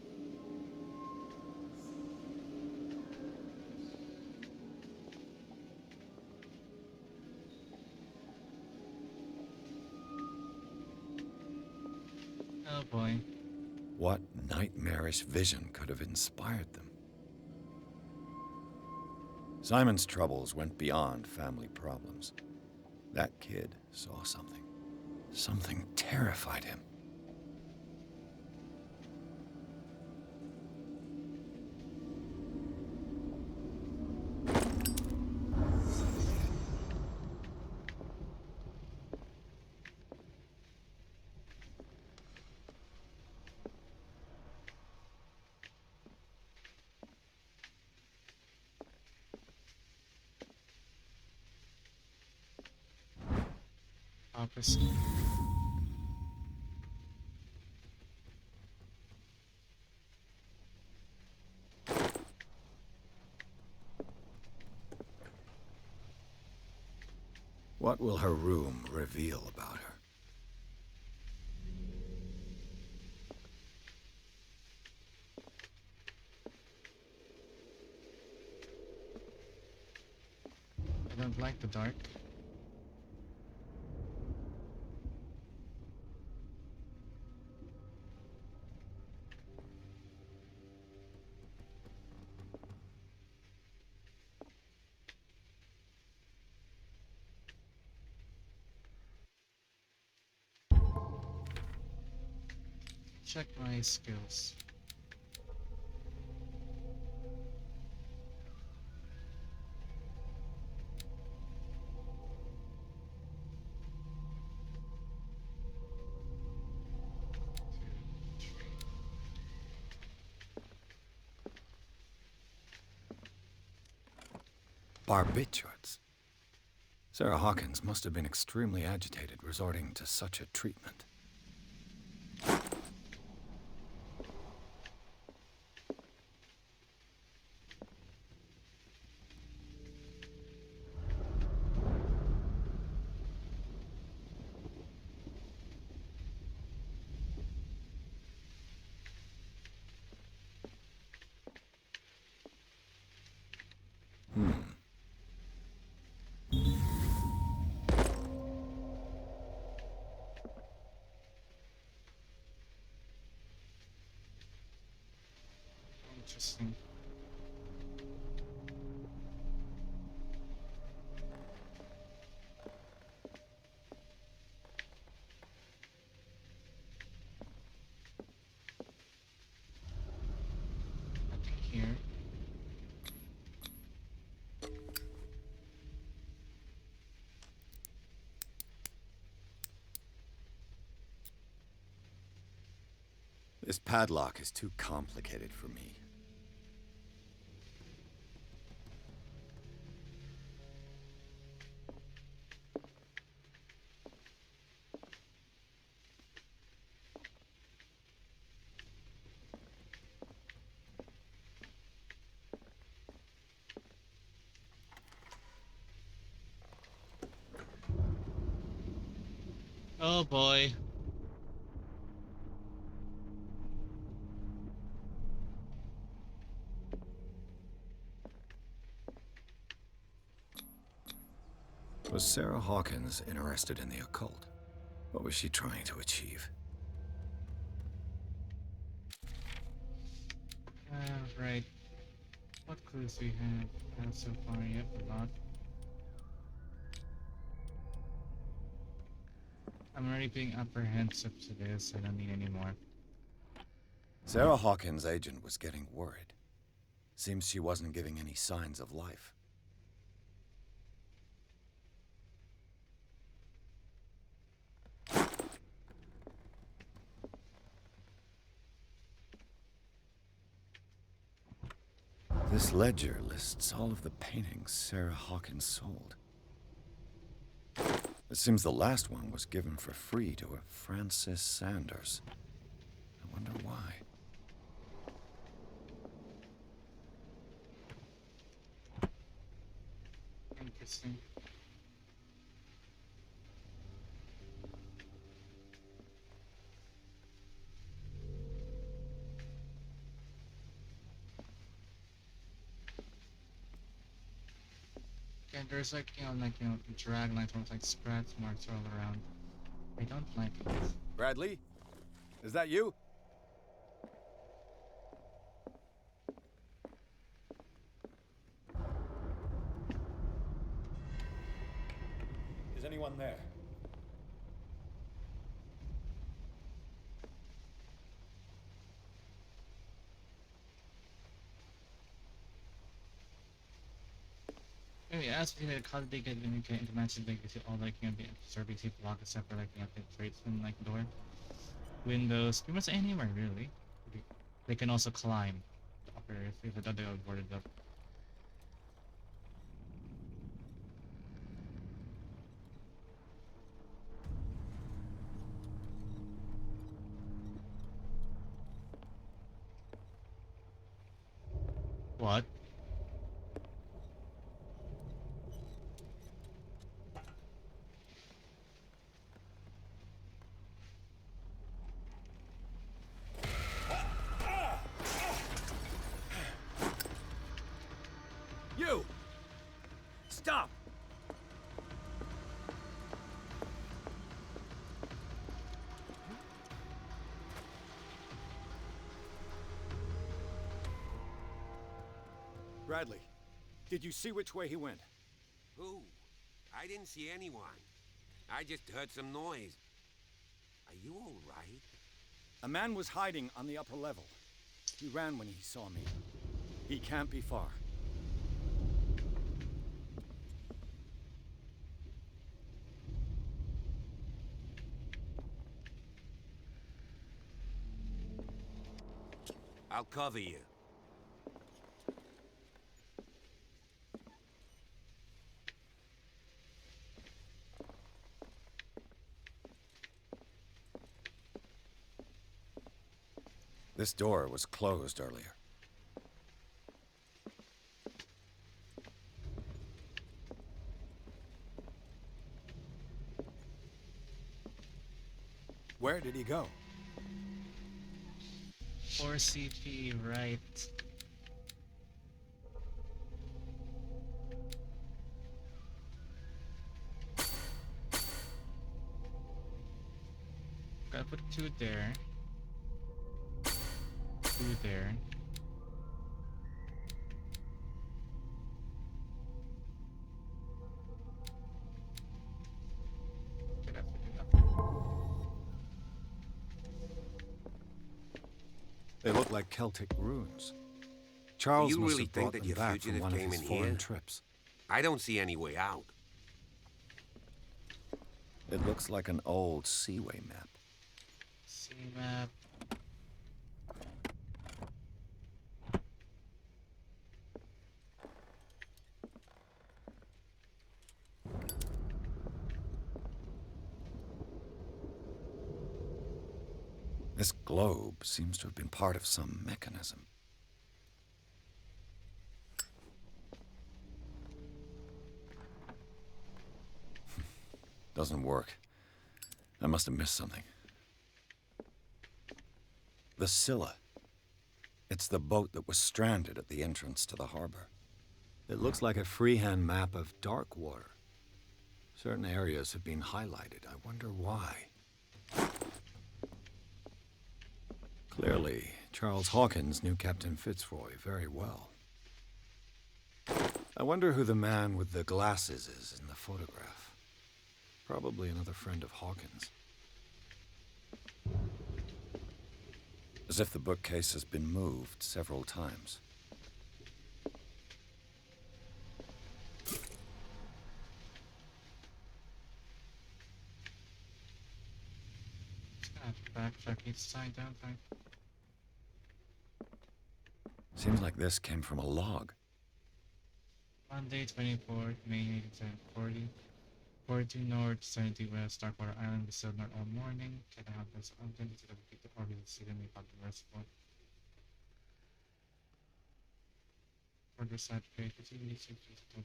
Oh boy. What nightmarish vision could have inspired them? Simon's troubles went beyond family problems. That kid saw something. Something terrified him. Opposite. What will her room reveal about her? I don't like the dark. Check my skills. Barbiturates. Sarah Hawkins must have been extremely agitated resorting to such a treatment. Interesting. Nothing here. This padlock is too complicated for me. Oh boy. Was Sarah Hawkins interested in the occult? What was she trying to achieve? Right. What clues we have so far? Yep, a lot. I'm already being apprehensive to this. I don't need any more. Sarah Hawkins' agent was getting worried. Seems she wasn't giving any signs of life. This ledger lists all of the paintings Sarah Hawkins sold. It seems the last one was given for free to a Francis Sanders. I wonder why. Interesting. And there's like, drag lines or like scratch marks all around. I don't like it. Bradley? Is that you? Is anyone there? Anyway, as we how did they get into Mansion, they get all like, the service block except for like, the tradesman like door. Windows, pretty much anywhere really. They can also climb the upper if they are boarded up. What? You! Stop! Bradley, did you see which way he went? Who? I didn't see anyone. I just heard some noise. Are you all right? A man was hiding on the upper level. He ran when he saw me. He can't be far. I'll cover you. This door was closed earlier. Where did he go? 4 CP, right. Gotta put 2 there. 2 there. They look like Celtic runes. Charles You must really have think brought that them your back from fugitive one of came his in foreign here? trips. I don't see any way out. It looks like an old seaway map. Sea map. This globe seems to have been part of some mechanism. Doesn't work. I must have missed something. The Scylla. It's the boat that was stranded at the entrance to the harbor. It looks like a freehand map of Darkwater. Certain areas have been highlighted. I wonder why. Clearly, Charles Hawkins knew Captain Fitzroy very well. I wonder who the man with the glasses is in the photograph. Probably another friend of Hawkins. As if the bookcase has been moved several times. Backtrack each time down time. Seems like this came from a log. Monday, 24th May 1840. 42 North, 70 West, Darkwater Island, we sailed north all morning. Can I have this content to the to orbit the city and make out the rest point? For the side page, it's really simple to do.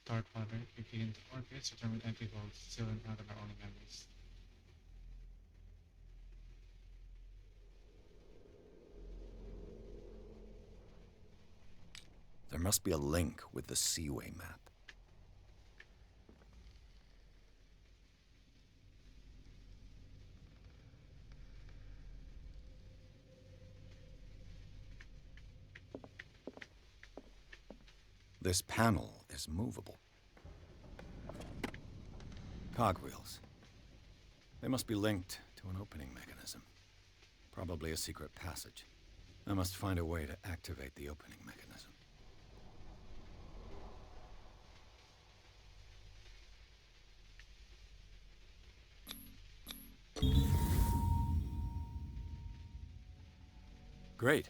Darkwater, you begin to orbits, return with empty holes, still encounter our only memories. There must be a link with the Seaway map. This panel is movable. Cogwheels. They must be linked to an opening mechanism. Probably a secret passage. I must find a way to activate the opening mechanism. Great.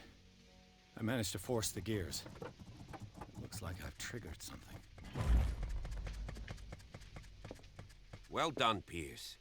I managed to force the gears. It looks like I've triggered something. Well done, Pierce.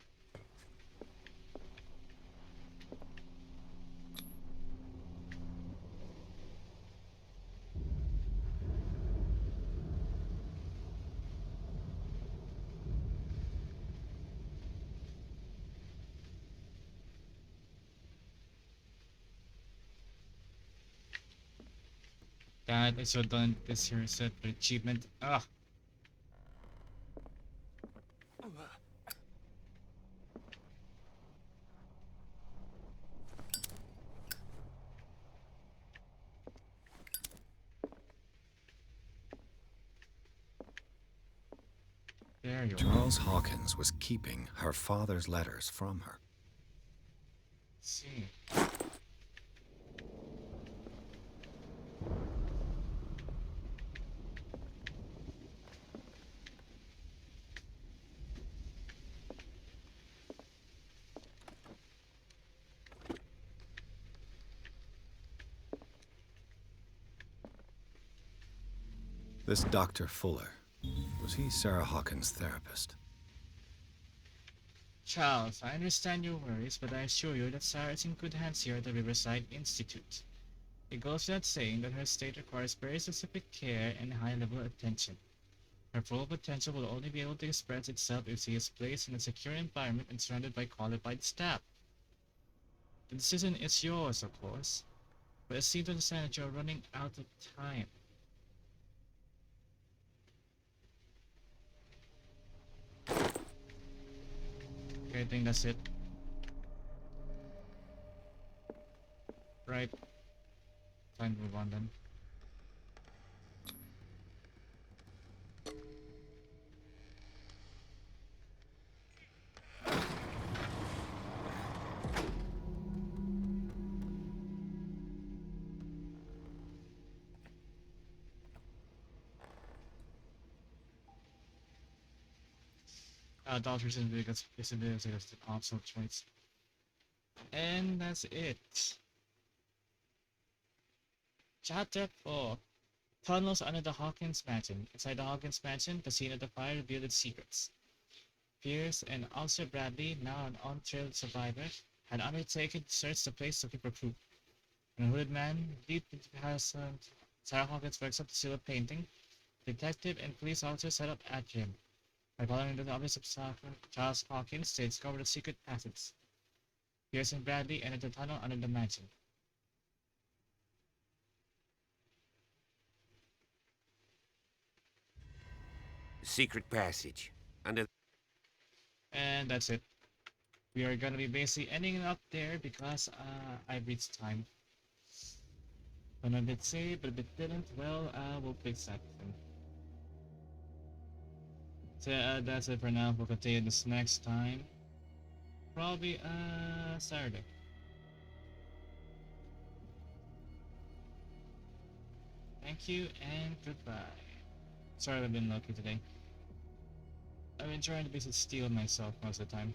God, I so done this here set for achievement. Ah! There you are. Charles Hawkins was keeping her father's letters from her. Let's see. This Dr. Fuller, was he Sarah Hawkins' therapist? Charles, I understand your worries, but I assure you that Sarah is in good hands here at the Riverside Institute. It goes without saying that her state requires very specific care and high-level attention. Her full potential will only be able to express itself if she is placed in a secure environment and surrounded by qualified staff. The decision is yours, of course, but I seem to understand that you are running out of time. Okay, I think that's it. Right. Time to move on then. Doctors and vehicles is an optional choice. And that's it. Chapter 4. Tunnels under the Hawkins Mansion. Inside the Hawkins Mansion, the scene of the fire revealed its secrets. Pierce and Officer Bradley, now an on-trail survivor, had undertaken to search the place looking for proof. When a hooded man leaped into Sarah Hawkins' workshop to steal a painting, detective and police officers set up after him. By following the office of Charles Hawkins, they discovered a secret passage. Pierce and Bradley entered the tunnel under the mansion. Secret passage. Under. And that's it. We are gonna be basically ending it up there because I've reached time. When a bit saved, but a bit didn't, well, we'll fix that then. So that's it for now. We'll continue this next time. Probably Saturday. Thank you and goodbye. Sorry I've been lucky today. I've been trying to basically steal myself most of the time.